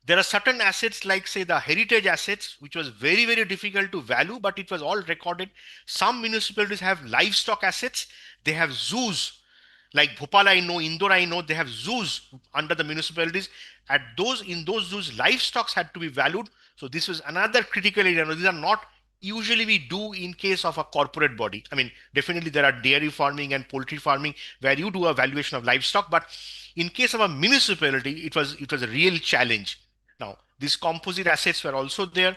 There are certain assets like say the heritage assets, which was very, very difficult to value, but it was all recorded. Some municipalities have livestock assets. They have zoos. Like Bhopal, I know, Indore, I know, they have zoos under the municipalities. In those zoos, livestock had to be valued. So this was another critical area. Now, these are not usually we do in case of a corporate body. I mean, definitely there are dairy farming and poultry farming where you do a valuation of livestock, but in case of a municipality, it was a real challenge. Now, these composite assets were also there.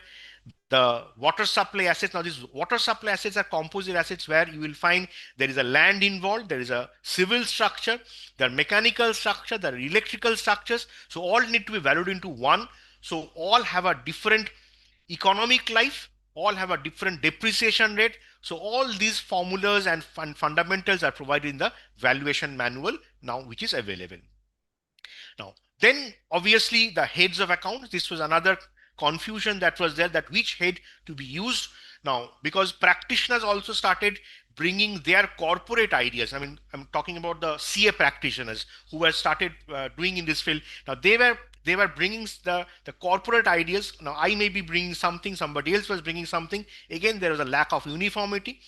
The water supply assets. Now, these water supply assets are composite assets where you will find there is a land involved, there is a civil structure, there are mechanical structure, there are electrical structures. So all need to be valued into one. So all have a different economic life, all have a different depreciation rate. So all these formulas and fundamentals are provided in the valuation manual now, which is available. Now, then obviously the heads of accounts, this was another confusion that was there, that which head to be used. Now, because practitioners also started bringing their corporate ideas. I mean, I'm talking about the CA practitioners who have started doing in this field. Now, they were bringing the corporate ideas. Now, I may be bringing something, somebody else was bringing something. Again, there was a lack of uniformity.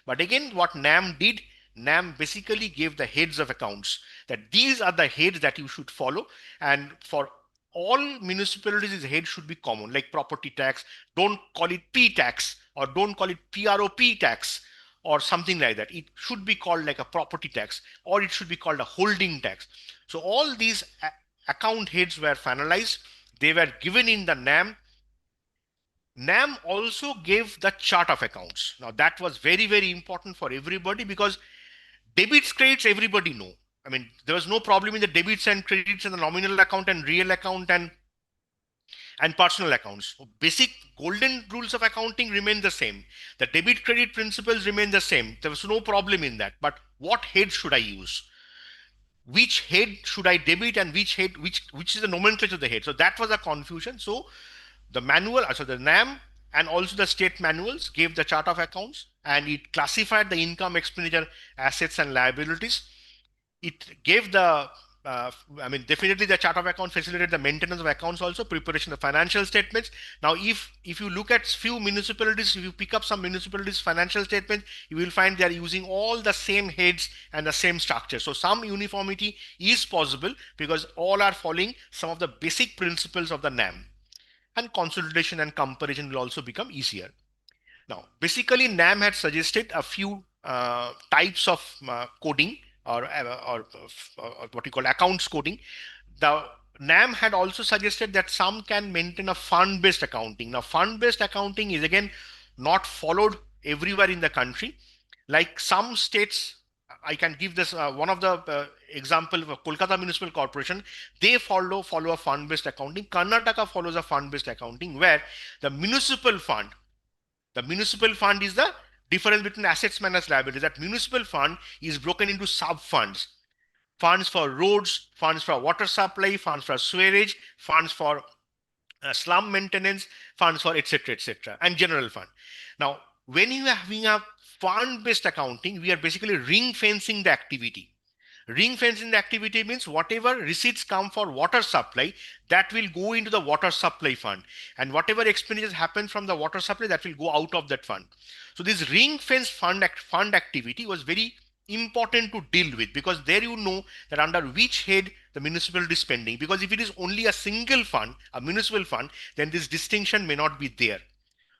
But again, what NAM did, NAM basically gave the heads of accounts, that these are the heads that you should follow. And for all municipalities, the head should be common, like property tax. Don't call it P tax or don't call it PROP tax or something like that. It should be called like a property tax, or it should be called a holding tax. So all these account heads were finalized. They were given in the NAM. NAM also gave the chart of accounts. Now that was very, very important for everybody, because debits, credits, everybody know. I mean, there was no problem in the debits and credits and the nominal account and real account and personal accounts. Basic golden rules of accounting remain the same. The debit credit principles remain the same. There was no problem in that. But what head should I use? Which head should I debit and which is the nomenclature of the head? So that was a confusion. So the manual, so the NAM and also the state manuals gave the chart of accounts, and it classified the income, expenditure, assets and liabilities. It gave the definitely the chart of accounts facilitated the maintenance of accounts, also preparation of financial statements. Now, if you look at few municipalities, if you pick up some municipalities' financial statements, you will find they are using all the same heads and the same structure. So some uniformity is possible because all are following some of the basic principles of the NAM, and consolidation and comparison will also become easier. Now, basically, NAM had suggested a few types of coding or what you call accounts coding. The NAM had also suggested that some can maintain a fund-based accounting. Now, fund-based accounting is again not followed everywhere in the country. Like some states, I can give this one of the example of Kolkata Municipal Corporation. They follow a fund-based accounting. Karnataka follows a fund-based accounting, where the municipal fund is the difference between assets minus liabilities. That municipal fund is broken into sub funds. Funds for roads, funds for water supply, funds for sewerage, funds for slum maintenance, funds for etc., and general fund. Now, when you are having a fund-based accounting, we are basically ring fencing the activity. Ring fencing the activity means whatever receipts come for water supply, that will go into the water supply fund, and whatever expenditures happen from the water supply, that will go out of that fund. So this ring fence fund activity was very important to deal with, because there you know that under which head the municipality is spending. Because if it is only a single fund, a municipal fund, then this distinction may not be there.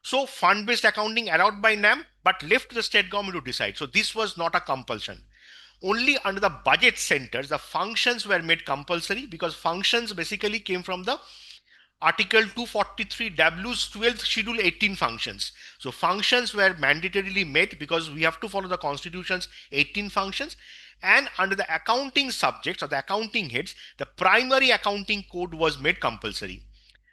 So fund-based accounting allowed by NAM, but left to the state government to decide. So this was not a compulsion. Only under the budget centers, the functions were made compulsory, because functions basically came from the Article 243W's 12th Schedule 18 functions. So functions were mandatorily made because we have to follow the Constitution's 18 functions. And under the accounting subjects or the accounting heads, the primary accounting code was made compulsory.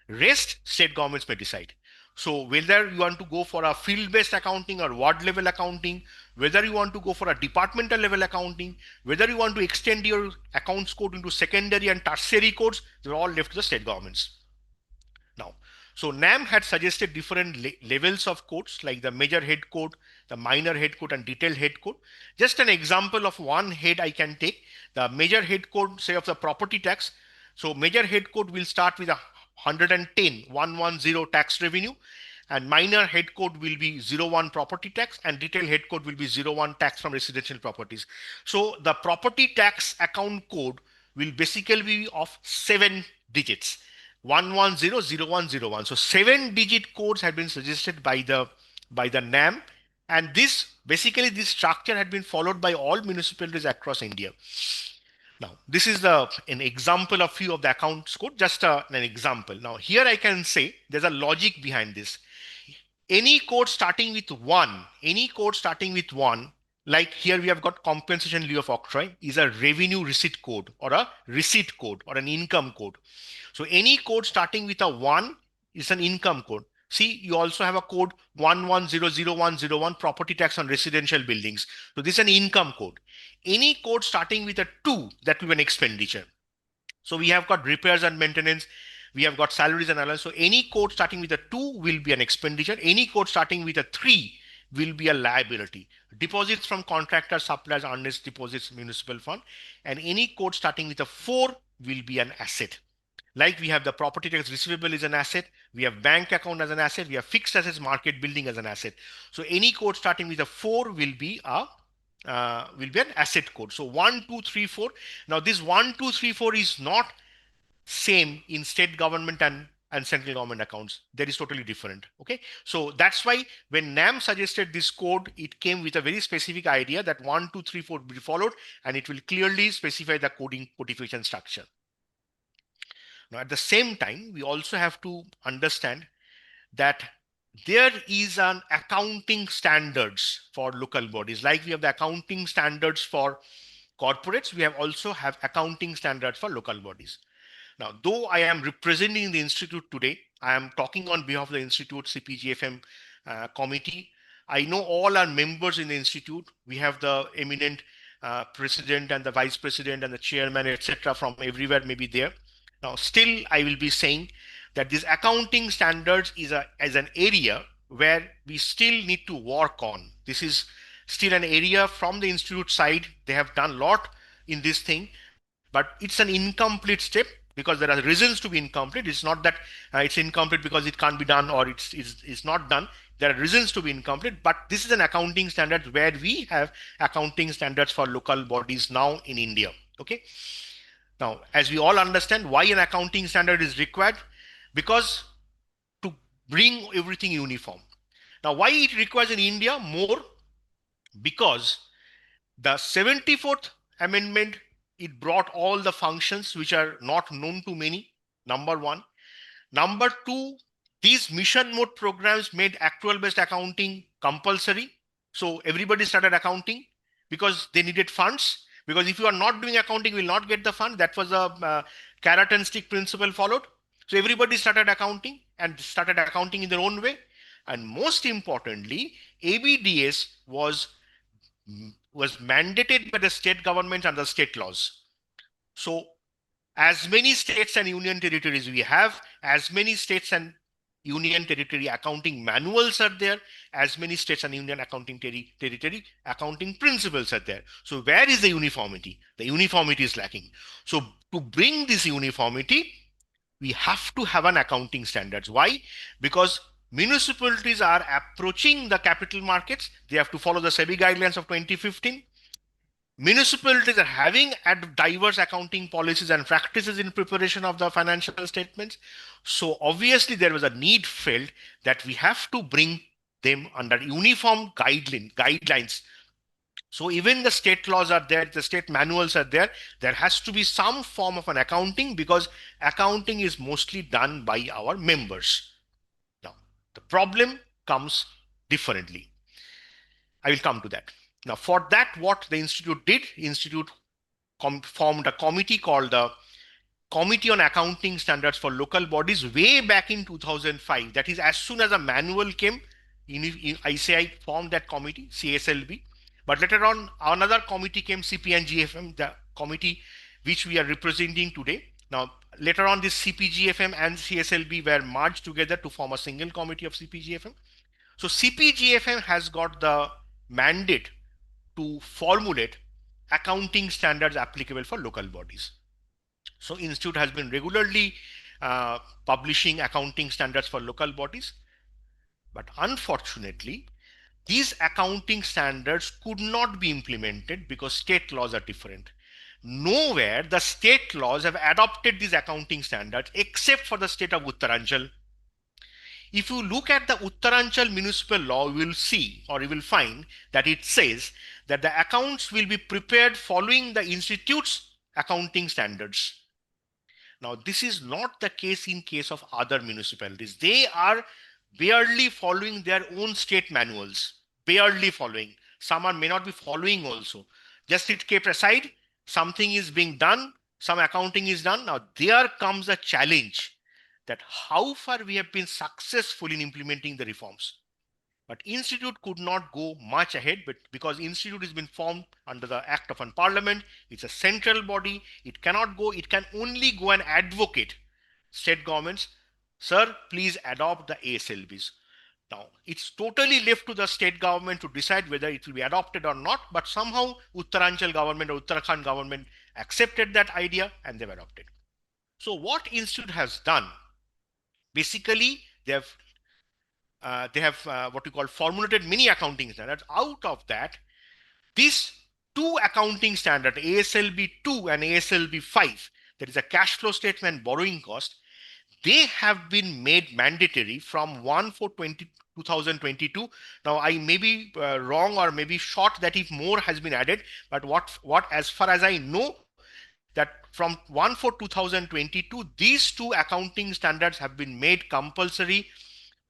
Rest, state governments may decide. So whether you want to go for a field-based accounting or ward level accounting, whether you want to go for a departmental level accounting, whether you want to extend your accounts code into secondary and tertiary codes, they're all left to the state governments. Now, so NAM had suggested different levels of codes, like the major head code, the minor head code, and detailed head code. Just an example of one head I can take, the major head code, say of the property tax. So major head code will start with 110 tax revenue, and minor head code will be 01 property tax, and retail head code will be 01 tax from residential properties. So the property tax account code will basically be of 7 digits. 1100101. So 7-digit codes have been suggested by the NAM, and this structure had been followed by all municipalities across India. Now, this is an example of few of the accounts code, just an example. Now, here I can say there's a logic behind this. Any code starting with one, like here we have got compensation in lieu of octroi, is a revenue receipt code or a receipt code or an income code. So any code starting with a 1 is an income code. See, you also have a code 11000101, property tax on residential buildings. So this is an income code. Any code starting with a 2, that will be an expenditure. So we have got repairs and maintenance. We have got salaries and allowance. So any code starting with a 2 will be an expenditure. Any code starting with a 3 will be a liability. Deposits from contractors, suppliers, earnest deposits, municipal fund. And any code starting with a 4 will be an asset. Like we have the property tax receivable is an asset, we have bank account as an asset, we have fixed assets, market building as an asset. So any code starting with a 4 will be an asset code. So 1, 2, 3, 4. Now this 1, 2, 3, 4 is not same in state government and central government accounts. That is totally different. Okay, so that's why when NAM suggested this code, it came with a very specific idea that 1, 2, 3, 4 will be followed, and it will clearly specify the codification structure. Now, at the same time, we also have to understand that there is an accounting standards for local bodies. Like we have the accounting standards for corporates, we also have accounting standards for local bodies. Now, though I am representing the institute today, I am talking on behalf of the institute CPGFM committee. I know all our members in the institute. We have the eminent president and the vice president and the chairman, etc., from everywhere maybe there. Now, still, I will be saying that this accounting standards is an area where we still need to work on. This is still an area from the institute side. They have done a lot in this thing, but it's an incomplete step because there are reasons to be incomplete. It's not that it's incomplete because it can't be done or it's not done. There are reasons to be incomplete, but this is an accounting standard where we have accounting standards for local bodies now in India. Okay. Now, as we all understand, why an accounting standard is required? Because to bring everything uniform. Now, why it requires in India more? Because the 74th amendment, it brought all the functions which are not known to many, number one. Number two, these mission mode programs made actual-based accounting compulsory. So everybody started accounting because they needed funds. Because if you are not doing accounting, you will not get the fund. That was a carrot and stick principle followed. So everybody started accounting and started accounting in their own way. And most importantly, ABDS was mandated by the state government and the state laws. So as many states and union territories we have, as many states and union territory accounting manuals are there, as many states and union accounting territory accounting principles are there. So where is the uniformity? The uniformity is lacking. So to bring this uniformity, we have to have an accounting standards. Why? Because municipalities are approaching the capital markets. They have to follow the SEBI guidelines of 2015. Municipalities are having diverse accounting policies and practices in preparation of the financial statements. So obviously there was a need felt that we have to bring them under uniform guidelines. So even the state laws are there, the state manuals are there. There has to be some form of an accounting because accounting is mostly done by our members. Now, the problem comes differently. I will come to that. Now, for that, what the institute did, formed a committee called the Committee on Accounting Standards for Local Bodies way back in 2005. That is, as soon as a manual came, ICI formed that committee, CSLB. But later on, another committee came, CPGFM, the committee which we are representing today. Now, later on, this CPGFM and CSLB were merged together to form a single committee of CPGFM. So CPGFM has got the mandate to formulate accounting standards applicable for local bodies. So Institute has been regularly publishing accounting standards for local bodies. But unfortunately, these accounting standards could not be implemented because state laws are different. Nowhere the state laws have adopted these accounting standards except for the state of Uttaranchal. If you look at the Uttaranchal municipal law, you will see or you will find that it says that the accounts will be prepared following the institute's accounting standards. Now, this is not the case in case of other municipalities. They are barely following their own state manuals, barely following. Some may not be following also. Just it kept aside, something is being done, some accounting is done. Now, there comes a challenge that how far we have been successful in implementing the reforms. But Institute could not go much ahead, but because Institute has been formed under the Act of Parliament, it's a central body. It cannot go, it can only go and advocate state governments. Sir, please adopt the ASLBs. Now, it's totally left to the state government to decide whether it will be adopted or not, but somehow Uttaranchal government or Uttarakhand government accepted that idea and they've adopted. So what Institute has done, basically they have what we call formulated mini accounting standards. Out of that, these two accounting standards, ASLB 2 and ASLB 5, that is a cash flow statement borrowing cost, they have been made mandatory from 1/4/2022. Now, I may be wrong or maybe short that if more has been added, but what as far as I know, that from 1/4/2022, these two accounting standards have been made compulsory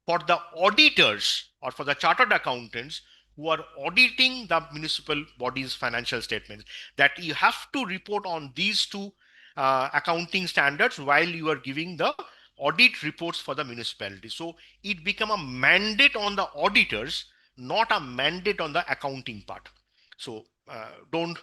for the auditors or for the chartered accountants who are auditing the municipal body's financial statements, that you have to report on these two accounting standards while you are giving the audit reports for the municipality. So it become a mandate on the auditors, not a mandate on the accounting part. So don't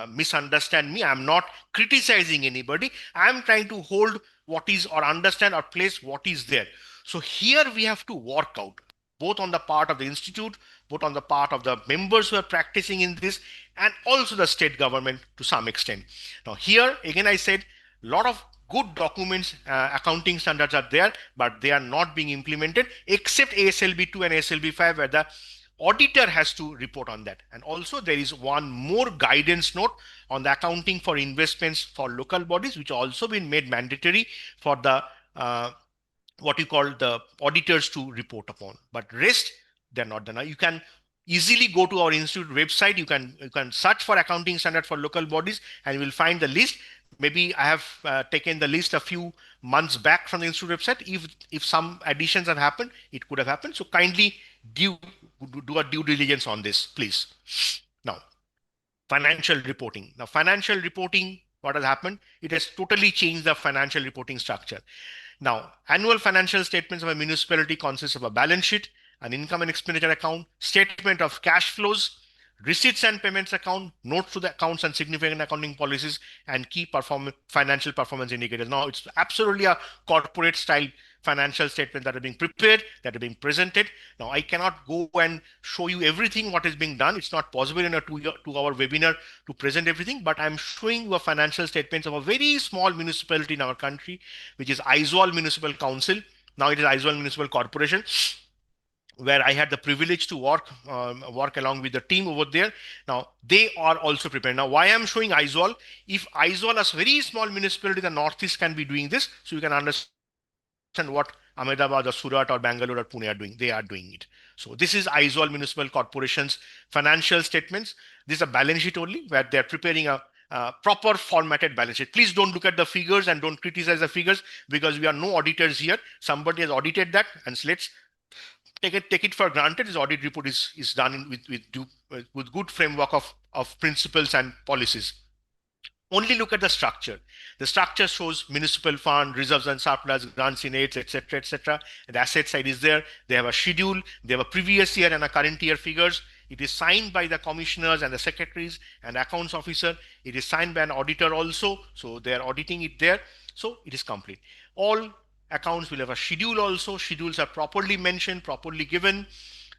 misunderstand me. I'm not criticizing anybody. I'm trying to hold what is or understand or place what is there. So here we have to work out, both on the part of the institute, both on the part of the members who are practicing in this, and also the state government to some extent. Now here, again, I said, a lot of good documents, accounting standards are there, but they are not being implemented except ASLB 2 and ASLB 5, where the auditor has to report on that. And also there is one more guidance note on the accounting for investments for local bodies, which also been made mandatory for the what you call the auditors to report upon. But rest, they're not done. Now you can easily go to our institute website. You can search for accounting standard for local bodies and you will find the list. Maybe I have taken the list a few months back from the institute website. If some additions have happened, it could have happened. So kindly do a due diligence on this, please. Now, financial reporting. Now, financial reporting, what has happened? It has totally changed the financial reporting structure. Now, annual financial statements of a municipality consists of a balance sheet, an income and expenditure account, statement of cash flows, receipts and payments account, notes to the accounts and significant accounting policies, and key financial performance indicators. Now, it's absolutely a corporate style financial statement that are being prepared, that are being presented. Now, I cannot go and show you everything what is being done. It's not possible in a 2-hour webinar to present everything, but I'm showing you a financial statements of a very small municipality in our country, which is Aizawl Municipal Council. Now it is Aizawl Municipal Corporation, where I had the privilege to work along with the team over there. Now they are also prepared. Now why I'm showing Aizawl? If Aizawl is a very small municipality, the Northeast can be doing this, so you can understand what Ahmedabad or Surat or Bangalore or Pune are doing. They are doing it. So this is Aizawl Municipal Corporation's financial statements. This is a balance sheet only, where they're preparing a proper formatted balance sheet. Please don't look at the figures and don't criticize the figures, because we are no auditors here. Somebody has audited that, and so let's take it for granted. His audit report is done with good framework of principles and policies. Only look at the structure. The structure shows municipal fund, reserves and surplus, grants in aids, etc., etc. The asset side is there. They have a schedule. They have a previous year and a current year figures. It is signed by the commissioners and the secretaries and the accounts officer. It is signed by an auditor also. So they are auditing it there. So it is complete. All accounts will have a schedule also. Schedules are properly mentioned, properly given.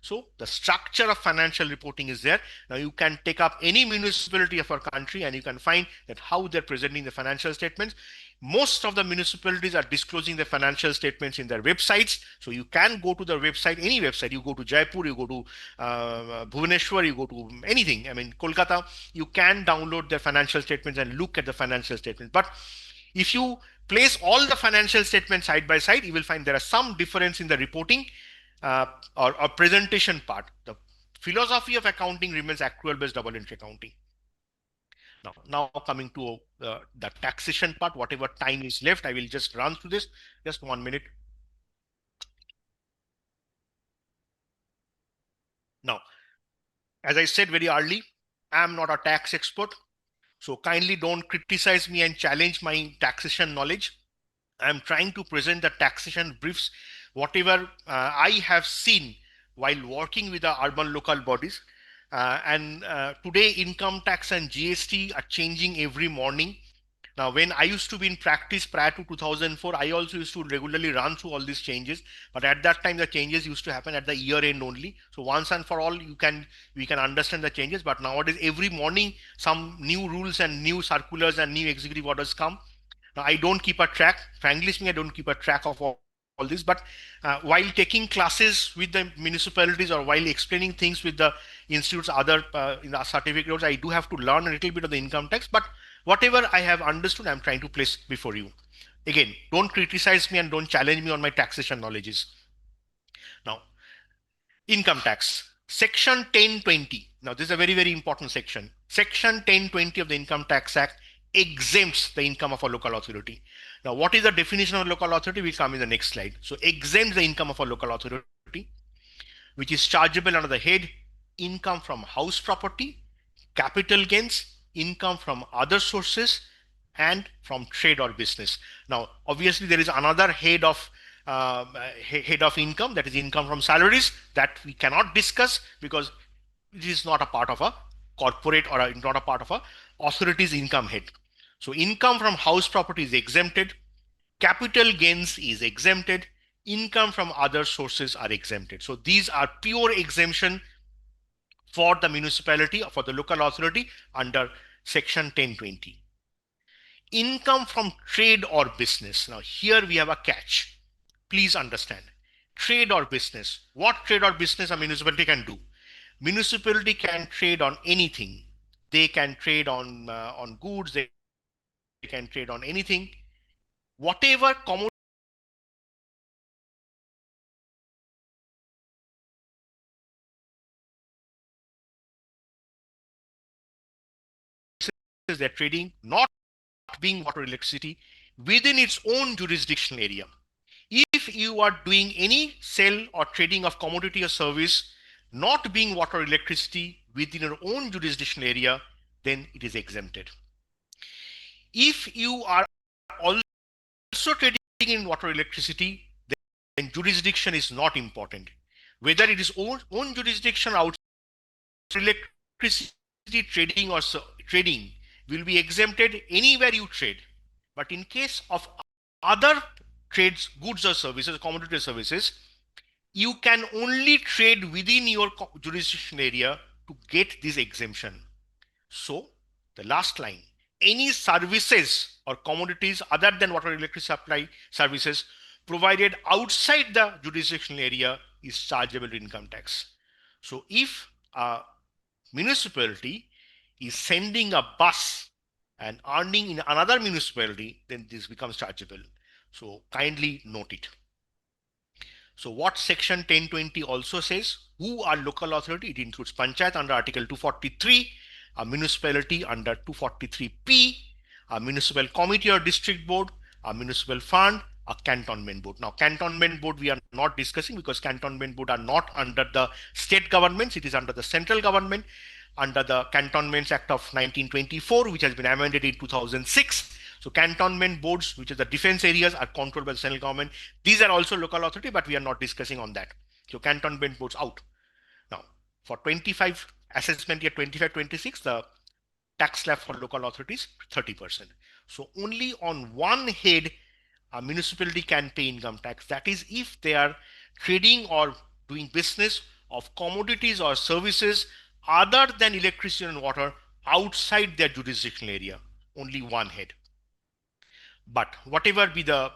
So the structure of financial reporting is there. Now you can take up any municipality of our country and you can find that how they're presenting the financial statements. Most of the municipalities are disclosing the financial statements in their websites. So you can go to their website, any website. You go to Jaipur, you go to Bhubaneswar, you go to anything. I mean, Kolkata, you can download their financial statements and look at the financial statements. But if you place all the financial statements side by side, you will find there are some difference in the reporting or presentation part. The philosophy of accounting remains accrual based double entry accounting. Now coming to the taxation part, whatever time is left, I will just run through this. Just 1 minute. Now, as I said very early, I am not a tax expert. So kindly don't criticize me and challenge my taxation knowledge. I'm trying to present the taxation briefs, whatever I have seen while working with the urban local bodies. Today, income tax and GST are changing every morning. Now, when I used to be in practice prior to 2004, I also used to regularly run through all these changes. But at that time, the changes used to happen at the year end only. So once and for all, we can understand the changes. But nowadays, every morning, some new rules and new circulars and new executive orders come. Now, I don't keep a track. Frankly speaking, I don't keep a track of all this. But while taking classes with the municipalities or while explaining things with the institutes, other in the certificates, I do have to learn a little bit of the income tax. But whatever I have understood, I'm trying to place before you. Again, don't criticize me and don't challenge me on my taxation knowledges. Now, income tax. Section 1020. Now, this is a very, very important section. Section 1020 of the Income Tax Act exempts the income of a local authority. Now, what is the definition of local authority? Will come in the next slide. So, exempts the income of a local authority, which is chargeable under the head income from house property, capital gains, income from other sources, and from trade or business. Now, obviously, there is another head of income, that is income from salaries, that we cannot discuss because it is not a part of a corporate or not a part of a authority's income head. So income from house property is exempted, capital gains is exempted, income from other sources are exempted. So these are pure exemption for the municipality or for the local authority under section 1020. Income from trade or business. Now here we have a catch. Please understand. Trade or business. What trade or business a municipality can do? Municipality can trade on anything. They can trade on goods. They can trade on anything. Whatever commodity they're trading, not being water electricity, within its own jurisdictional area. If you are doing any sale or trading of commodity or service, not being water electricity within your own jurisdictional area, then it is exempted. If you are also trading in water electricity, then jurisdiction is not important. Whether it is own jurisdiction or outside, electricity trading or trading will be exempted anywhere you trade. But in case of other trades, goods or services, commodity or services, you can only trade within your jurisdiction area to get this exemption. So the last line, any services or commodities other than water electricity supply services provided outside the jurisdictional area is chargeable income tax. So if a municipality is sending a bus and earning in another municipality, then this becomes chargeable. So kindly note it. So what section 1020 also says, who are local authority? It includes Panchayat under article 243, a municipality under 243P, a municipal committee or district board, a municipal fund, a cantonment board. Now cantonment board we are not discussing because cantonment board are not under the state governments, it is under the central government, under the Cantonments Act of 1924, which has been amended in 2006. So cantonment boards, which is the defense areas, are controlled by the central government. These are also local authority, but we are not discussing on that. So cantonment boards out. Now, for 25 assessment year 25-26, the tax slab for local authorities 30%. So only on one head, a municipality can pay income tax. That is if they are trading or doing business of commodities or services other than electricity and water outside their jurisdictional area. Only one head. But whatever be the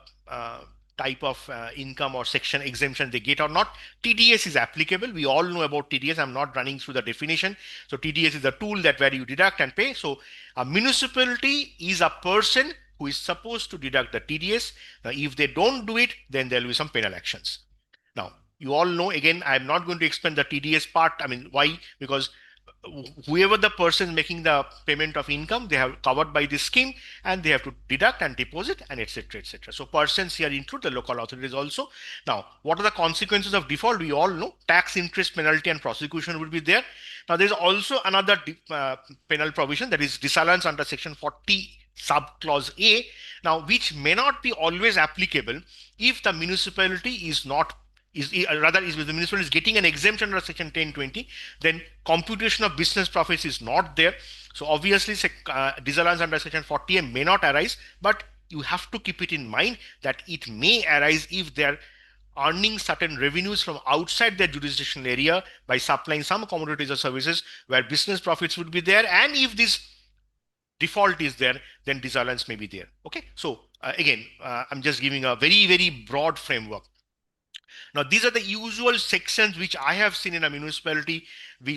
type of income or section exemption they get or not, TDS is applicable. We all know about TDS. I'm not running through the definition. So TDS is a tool that where you deduct and pay. So a municipality is a person who is supposed to deduct the TDS. Now, if they don't do it, then there will be some penal actions. Now, you all know, again, I'm not going to explain the TDS part. I mean, why? Because whoever the person making the payment of income, they have covered by this scheme, and they have to deduct and deposit and etc etc. So persons here include the local authorities also. Now, what are the consequences of default? We all know tax, interest, penalty and prosecution will be there. Now, there is also another penal provision, that is disallowance under section 40 sub clause A, now which may not be always applicable if the municipality is not rather is the municipality is getting an exemption under section 1020, then computation of business profits is not there. So obviously disallowance under section 40A may not arise, but you have to keep it in mind that it may arise if they're earning certain revenues from outside their jurisdictional area by supplying some commodities or services where business profits would be there, and if this default is there, then disallowance may be there. Okay, so again, I'm just giving a very broad framework. Now, these are the usual sections which I have seen in a municipality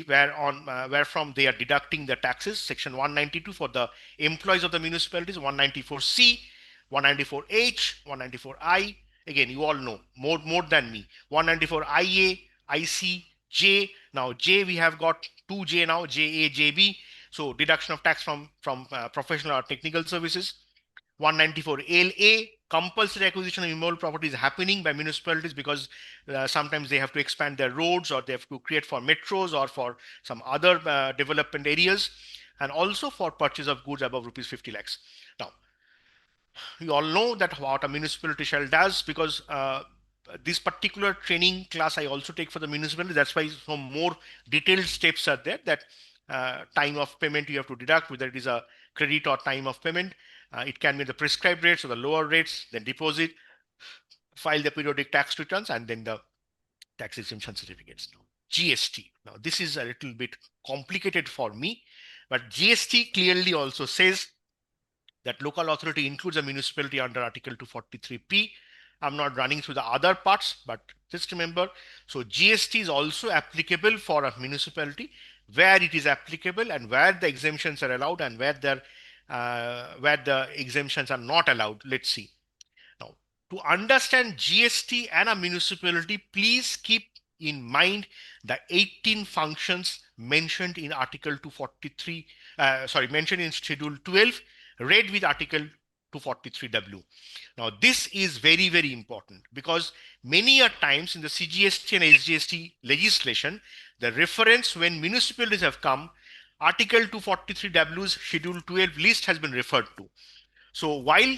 where from they are deducting the taxes. Section 192 for the employees of the municipalities, 194C, 194H, 194I. Again, you all know more than me. 194IA, IC, J. Now J we have got 2J now, JA, JB. So deduction of tax from professional or technical services. 194 LA, compulsory acquisition of immovable property is happening by municipalities because sometimes they have to expand their roads, or they have to create for metros or for some other development areas, and also for purchase of goods above rupees 50 lakhs. Now, you all know that what a municipality shall does, because this particular training class I also take for the municipality. That's why some more detailed steps are there, that time of payment you have to deduct, whether it is a credit or time of payment. It can be the prescribed rates or the lower rates, then deposit, file the periodic tax returns, and then the tax exemption certificates. Now, GST. Now, this is a little bit complicated for me, but GST clearly also says that local authority includes a municipality under Article 243P. I'm not running through the other parts, but just remember, so GST is also applicable for a municipality where it is applicable, and where the exemptions are allowed, and where the exemptions are not allowed. Let's see. Now, to understand GST and a municipality, please keep in mind the 18 functions mentioned in Article 243, mentioned in Schedule 12, read with Article 243W. Now, this is very important, because many a times in the CGST and SGST legislation, the reference when municipalities have come, Article 243W's Schedule 12 list has been referred to. So while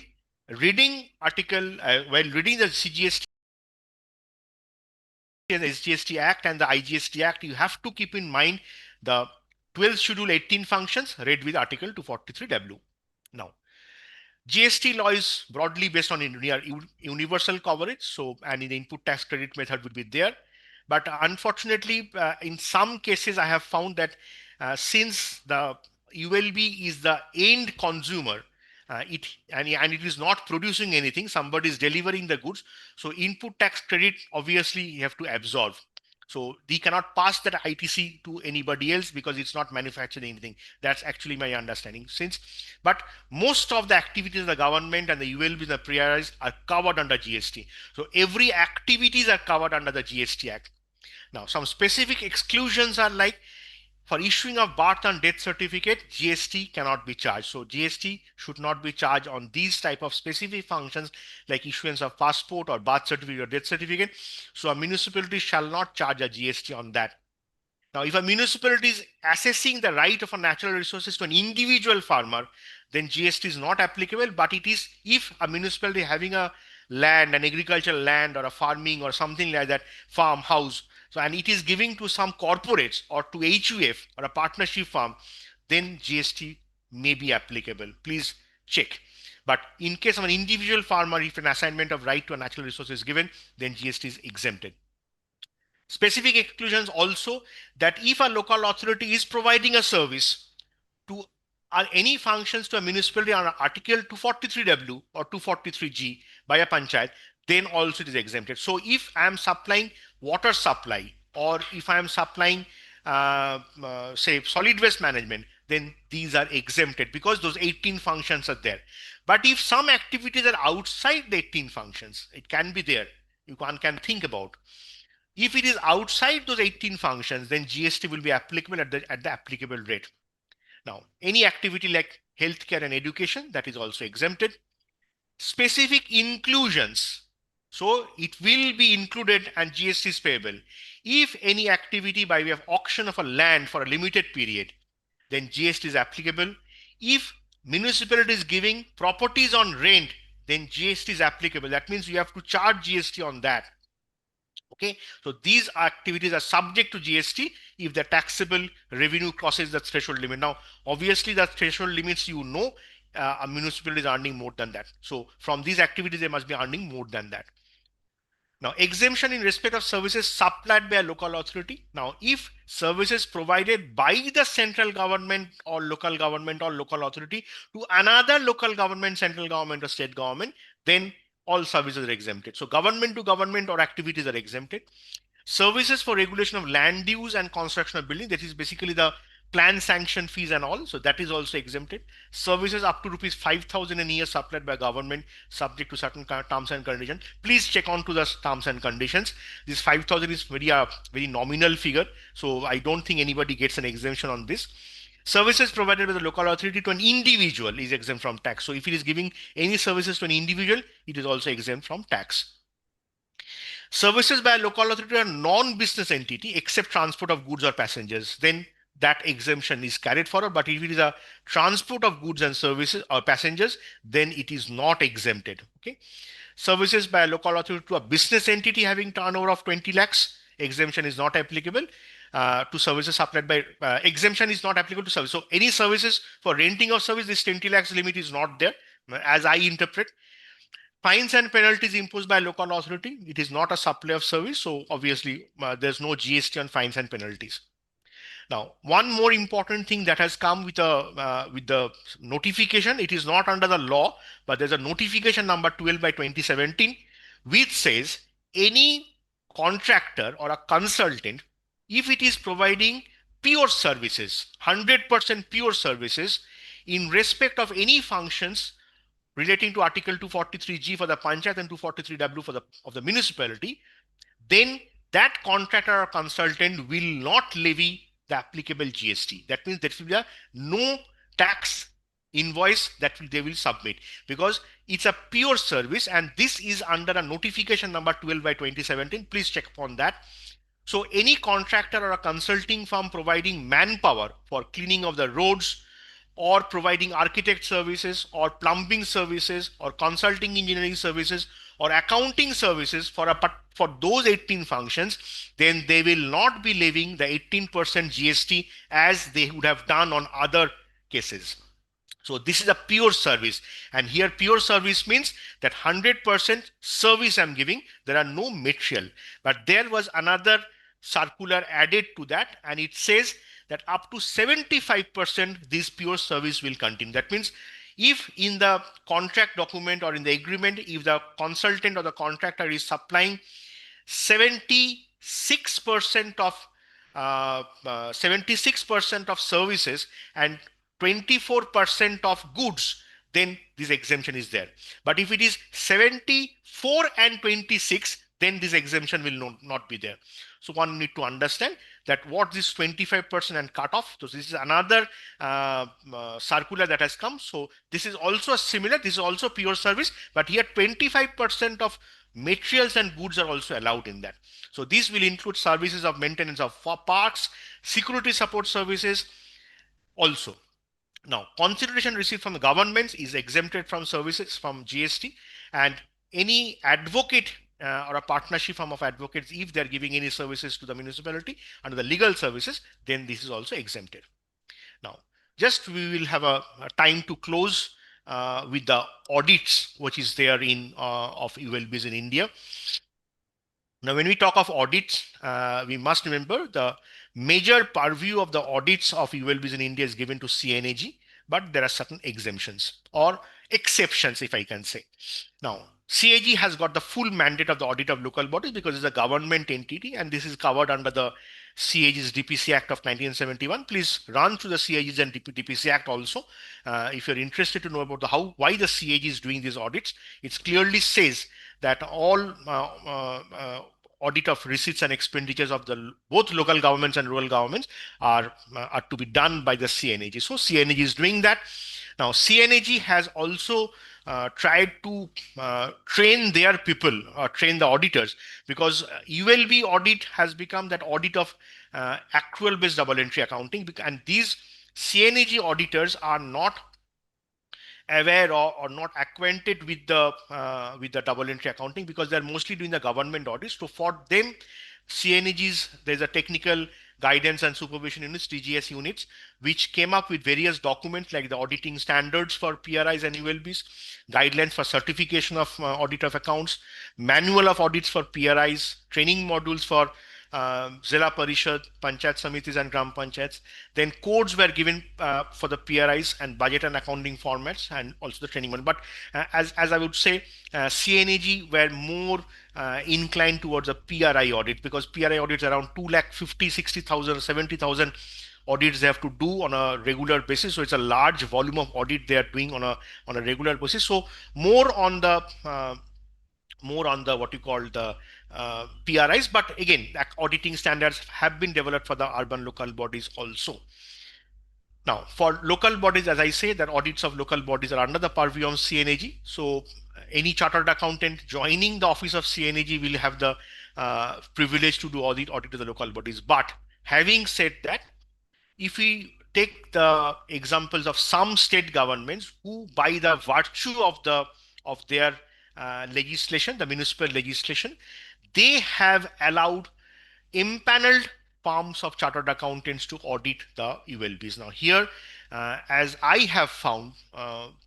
reading the CGST and SGST Act and the IGST Act, you have to keep in mind the 12th Schedule 18 functions read with Article 243W. Now, GST law is broadly based on universal coverage. So, and in the input tax credit method would be there. But unfortunately, in some cases, I have found that since the ULB is the end consumer, it is not producing anything, somebody is delivering the goods. So input tax credit, obviously, you have to absorb. So they cannot pass that ITC to anybody else because it's not manufacturing anything. That's actually my understanding. But most of the activities of the government and the ULB and the PRIs are covered under GST. So every activities are covered under the GST Act. Now, some specific exclusions are like, for issuing of birth and death certificate, GST cannot be charged. So GST should not be charged on these type of specific functions like issuance of passport or birth certificate or death certificate. So a municipality shall not charge a GST on that. Now, if a municipality is assessing the right of a natural resources to an individual farmer, then GST is not applicable, but it is if a municipality having a land, an agricultural land or a farming or something like that, farmhouse, so and it is giving to some corporates or to HUF or a partnership farm, then GST may be applicable. Please check. But in case of an individual farmer, if an assignment of right to a natural resource is given, then GST is exempted. Specific exclusions also, that if a local authority is providing a service to any functions to a municipality under Article 243W or 243G by a panchayat, then also it is exempted. So if I am supplying water supply, or if I am supplying say solid waste management, then these are exempted because those 18 functions are there. But if some activities are outside the 18 functions, it can be there. One can think about. If it is outside those 18 functions, then GST will be applicable at the applicable rate. Now, any activity like healthcare and education, that is also exempted. Specific inclusions, so it will be included and GST is payable. If any activity by way of auction of a land for a limited period, then GST is applicable. If municipality is giving properties on rent, then GST is applicable. That means you have to charge GST on that. Okay, so these activities are subject to GST if the taxable revenue crosses the threshold limit. Now, obviously, the threshold limits, a municipality is earning more than that. So, from these activities, they must be earning more than that. Now, exemption in respect of services supplied by a local authority. Now, if services provided by the central government or local authority to another local government, central government or state government, then all services are exempted. So government to government or activities are exempted. Services for regulation of land use and construction of building, that is basically the plan sanction fees and all, so that is also exempted. Services up to rupees 5,000 a year supplied by government subject to certain terms and conditions. Please check on to the terms and conditions. This 5,000 is very nominal figure, so I don't think anybody gets an exemption on this. Services provided by the local authority to an individual is exempt from tax. So if it is giving any services to an individual, it is also exempt from tax. Services by a local authority to a non-business entity except transport of goods or passengers, then that exemption is carried forward. But if it is a transport of goods and services or passengers, then it is not exempted. Okay. Services by a local authority to a business entity having turnover of 20 lakhs, exemption is not applicable. To services supplied by exemption is not applicable to service. So any services for renting of service, this 20 lakhs limit is not there, as I interpret. Fines and penalties imposed by local authority, it is not a supply of service, so obviously there's no GST on fines and penalties. Now, one more important thing that has come with the notification, it is not under the law, but there's a notification number 12 by 2017, which says any contractor or a consultant, if it is providing pure services, 100% pure services in respect of any functions relating to Article 243G for the panchayat and 243W of the municipality, then that contractor or consultant will not levy the applicable GST. That means there will be no tax invoice that they will submit, because it's a pure service, and this is under a notification number 12 by 2017. Please check upon that. So any contractor or a consulting firm providing manpower for cleaning of the roads, or providing architect services, or plumbing services, or consulting engineering services, or accounting services for those 18 functions, then they will not be levying the 18% GST as they would have done on other cases. So this is a pure service, and here pure service means that 100% service I'm giving, there are no material. But there was another circular added to that, and it says that up to 75% this pure service will continue. That means if in the contract document or in the agreement, if the consultant or the contractor is supplying 76% of services and 24% of goods, then this exemption is there. But if it is 74 and 26, then this exemption will not be there. So one need to understand that what this 25% and cutoff. So this is another circular that has come. So this is also similar. This is also pure service, but here 25% of materials and goods are also allowed in that. So this will include services of maintenance of parks, security support services also. Now, consideration received from the governments is exempted from services from GST, and any advocate or a partnership firm of advocates, if they're giving any services to the municipality under the legal services, then this is also exempted. Now, just we will have a time to close with the audits, which is there in of ULBs in India. Now, when we talk of audits, we must remember the major purview of the audits of ULBs in India is given to CNAG, but there are certain exemptions or exceptions, if I can say. Now, CAG has got the full mandate of the audit of local bodies because it's a government entity, and this is covered under the CAG's DPC Act of 1971. Please run through the CAG's and DPC Act also. If you're interested to know about why the CAG is doing these audits, it clearly says that all audit of receipts and expenditures of the both local governments and rural governments are to be done by the CNAG. So CNAG is doing that. Now CNAG has also tried to train their people or train the auditors, because ULB audit has become that audit of accrual based double entry accounting, and these CNAG auditors are not aware or not acquainted with the double entry accounting, because they're mostly doing the government audits. So for them, CNAGs, there's a technical guidance and supervision units, TGS units, which came up with various documents like the auditing standards for PRIs and ULBs, guidelines for certification of audit of accounts, manual of audits for PRIs, training modules for Zilla Parishad, Panchayat Samitis and Gram Panchayats. Then codes were given for the PRIs and budget and accounting formats, and also the training one. But as I would say, CNAG were more inclined towards a PRI audit, because PRI audits around 250, 60,000, 70,000 audits they have to do on a regular basis. So it's a large volume of audit they are doing on a regular basis. So more on the what you call the PRIs, but again, auditing standards have been developed for the urban local bodies also. Now, for local bodies, as I say, that audits of local bodies are under the purview of CNAG. So any chartered accountant joining the office of CNAG will have the privilege to do audit of the local bodies. But having said that, if we take the examples of some state governments who, by the virtue of their legislation, the municipal legislation, they have allowed impaneled firms of chartered accountants to audit the ULBs. Now here, as I have found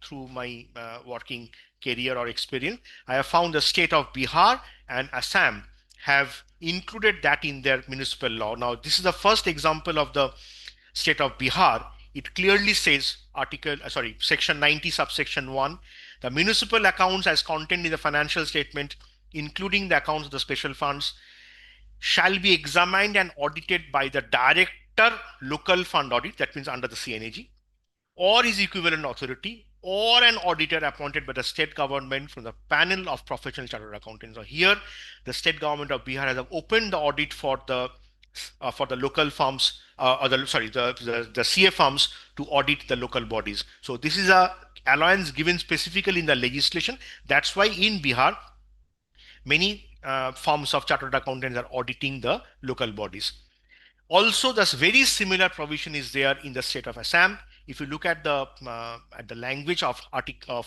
through my working career or experience, I have found the state of Bihar and Assam have included that in their municipal law. Now this is the first example of the state of Bihar. It clearly says section 90 subsection 1, the municipal accounts as contained in the financial statement, including the accounts of the special funds, shall be examined and audited by the director local fund audit, that means under the CNAG, or his equivalent authority, or an auditor appointed by the state government from the panel of professional chartered accountants. So here, the state government of Bihar has opened the audit for the local firms, the CA firms to audit the local bodies. So this is a allowance given specifically in the legislation. That's why in Bihar, many firms of chartered accountants are auditing the local bodies. Also, this very similar provision is there in the state of Assam. If you look at the language of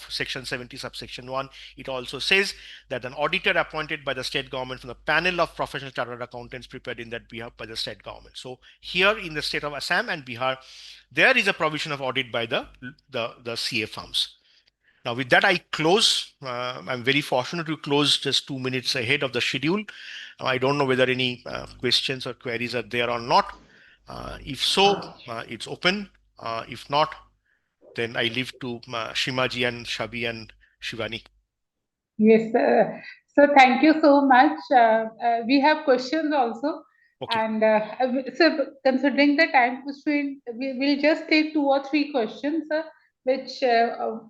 section 70 subsection 1, it also says that an auditor appointed by the state government from the panel of professional chartered accountants prepared in that behalf by the state government. So here in the state of Assam and Bihar, there is a provision of audit by the CA firms. Now with that, I close. I'm very fortunate to close just 2 minutes ahead of the schedule. I don't know whether any questions or queries are there or not. If so, it's open. If not, then I leave to Shimaji and Shabi and Shivani. Yes, so thank you so much. We have questions also. Okay. And so considering the time constraint, we will just take 2 or 3 questions, which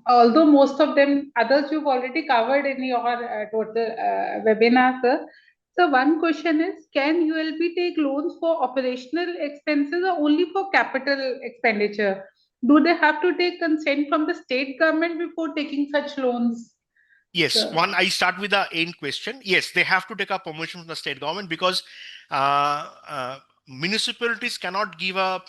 although most of them others you've already covered in your total webinar, sir. So one question is, can ULB take loans for operational expenses or only for capital expenditure? Do they have to take consent from the state government before taking such loans? Yes, Sure. one, I start with the end question. Yes, they have to take a permission from the state government, because municipalities cannot give a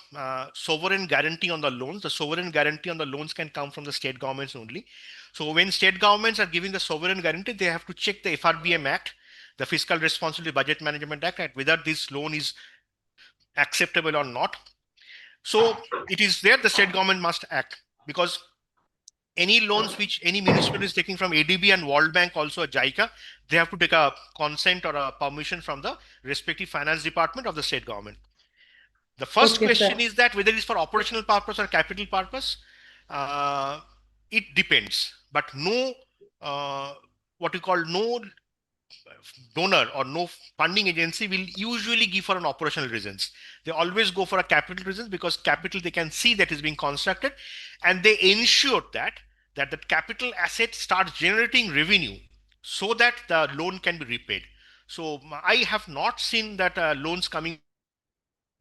sovereign guarantee on the loans. The sovereign guarantee on the loans can come from the state governments only. So when state governments are giving the sovereign guarantee, they have to check the FRBM Act, the Fiscal Responsibility Budget Management Act, whether this loan is acceptable or not. So it is there the state government must act, because any loans which any municipality is taking from ADB and World Bank, also a JICA, they have to take a consent or a permission from the respective finance department of the state government. The first Okay, question sir. is that whether it's for operational purpose or capital purpose, it depends. But no, what you call no donor or no funding agency will usually give for an operational reasons. They always go for a capital reasons, because capital they can see that is being constructed, and they ensure that the capital asset starts generating revenue so that the loan can be repaid. So I have not seen that loans coming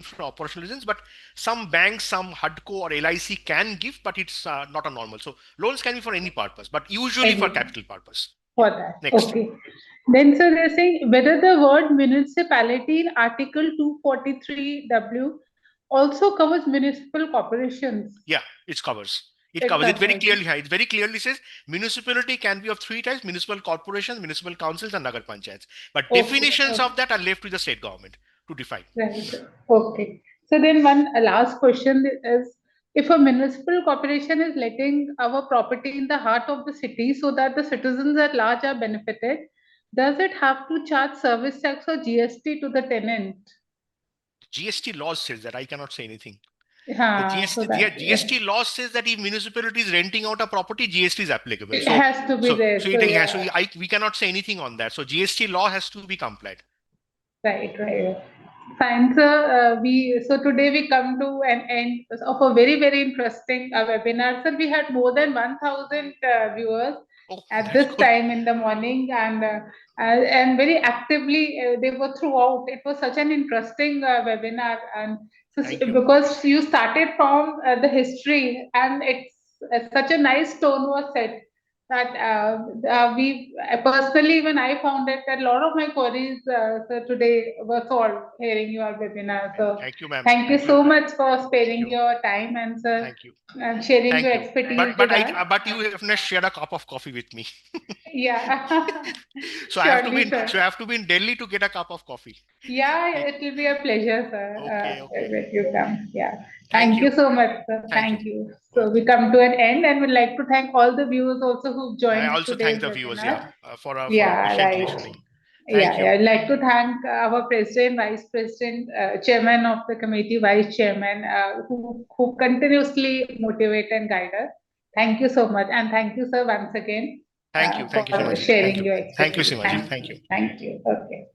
for operational reasons, but some banks, some HUDCO or LIC can give, but it's not a normal. So loans can be for any purpose, but usually for Any- capital purpose. For that. Next. Okay. Then, sir, they're saying whether the word municipality in Article 243W also covers municipal corporations. Yeah, it covers. It It covers it very covers. clearly. It very clearly says municipality can be of three types: municipal corporations, municipal councils, and nagar panchayats. But Okay, definitions okay. of that are left with the state government to define. Right. Okay. So then one last question is, if a municipal corporation is letting our property in the heart of the city so that the citizens at large are benefited, does it have to charge service tax or GST to the tenant? GST laws says that. I cannot say anything. The So that GST law says that if municipality is renting out a property, GST is applicable. it So has to be there. so So it yeah. has. So we cannot say anything on that. So GST law has to be complied. Right. Fine, sir. So today we come to an end of a very interesting webinar. Sir, we had more than 1,000 viewers Oh, at that's this good. time in the morning, and very actively they were throughout. It was such an interesting webinar, and so, Thank you. because you started from the history, and it's such a nice tone was set that personally, when I found it, that a lot of my queries so today were solved hearing your webinar. So Thank you, ma'am. thank you so much for sparing you. your time and sir, Thank you. and sharing Thank your you. expertise with us. But you have not shared a cup of coffee with me. Yeah. So Surely, sir. I have to be in Delhi to get a cup of coffee. Yeah, it will be a pleasure, sir, Okay. when you come. Yeah. Thank Thank you you. so much, sir. Thank you. You. So we come to an end, and we'd like to thank all the viewers also who I joined also today's thank the viewers, webinar. for Yeah, patient right. listening. Thank you. I'd like to thank our president, vice president, chairman of the committee, vice chairman, who continuously motivate and guide us. Thank you so much, and thank you, sir, once again. Thank you. Thank you, for Simaji. sharing Thank you. your expertise. Thank you, Simaji. Thank you. Thank you. Okay.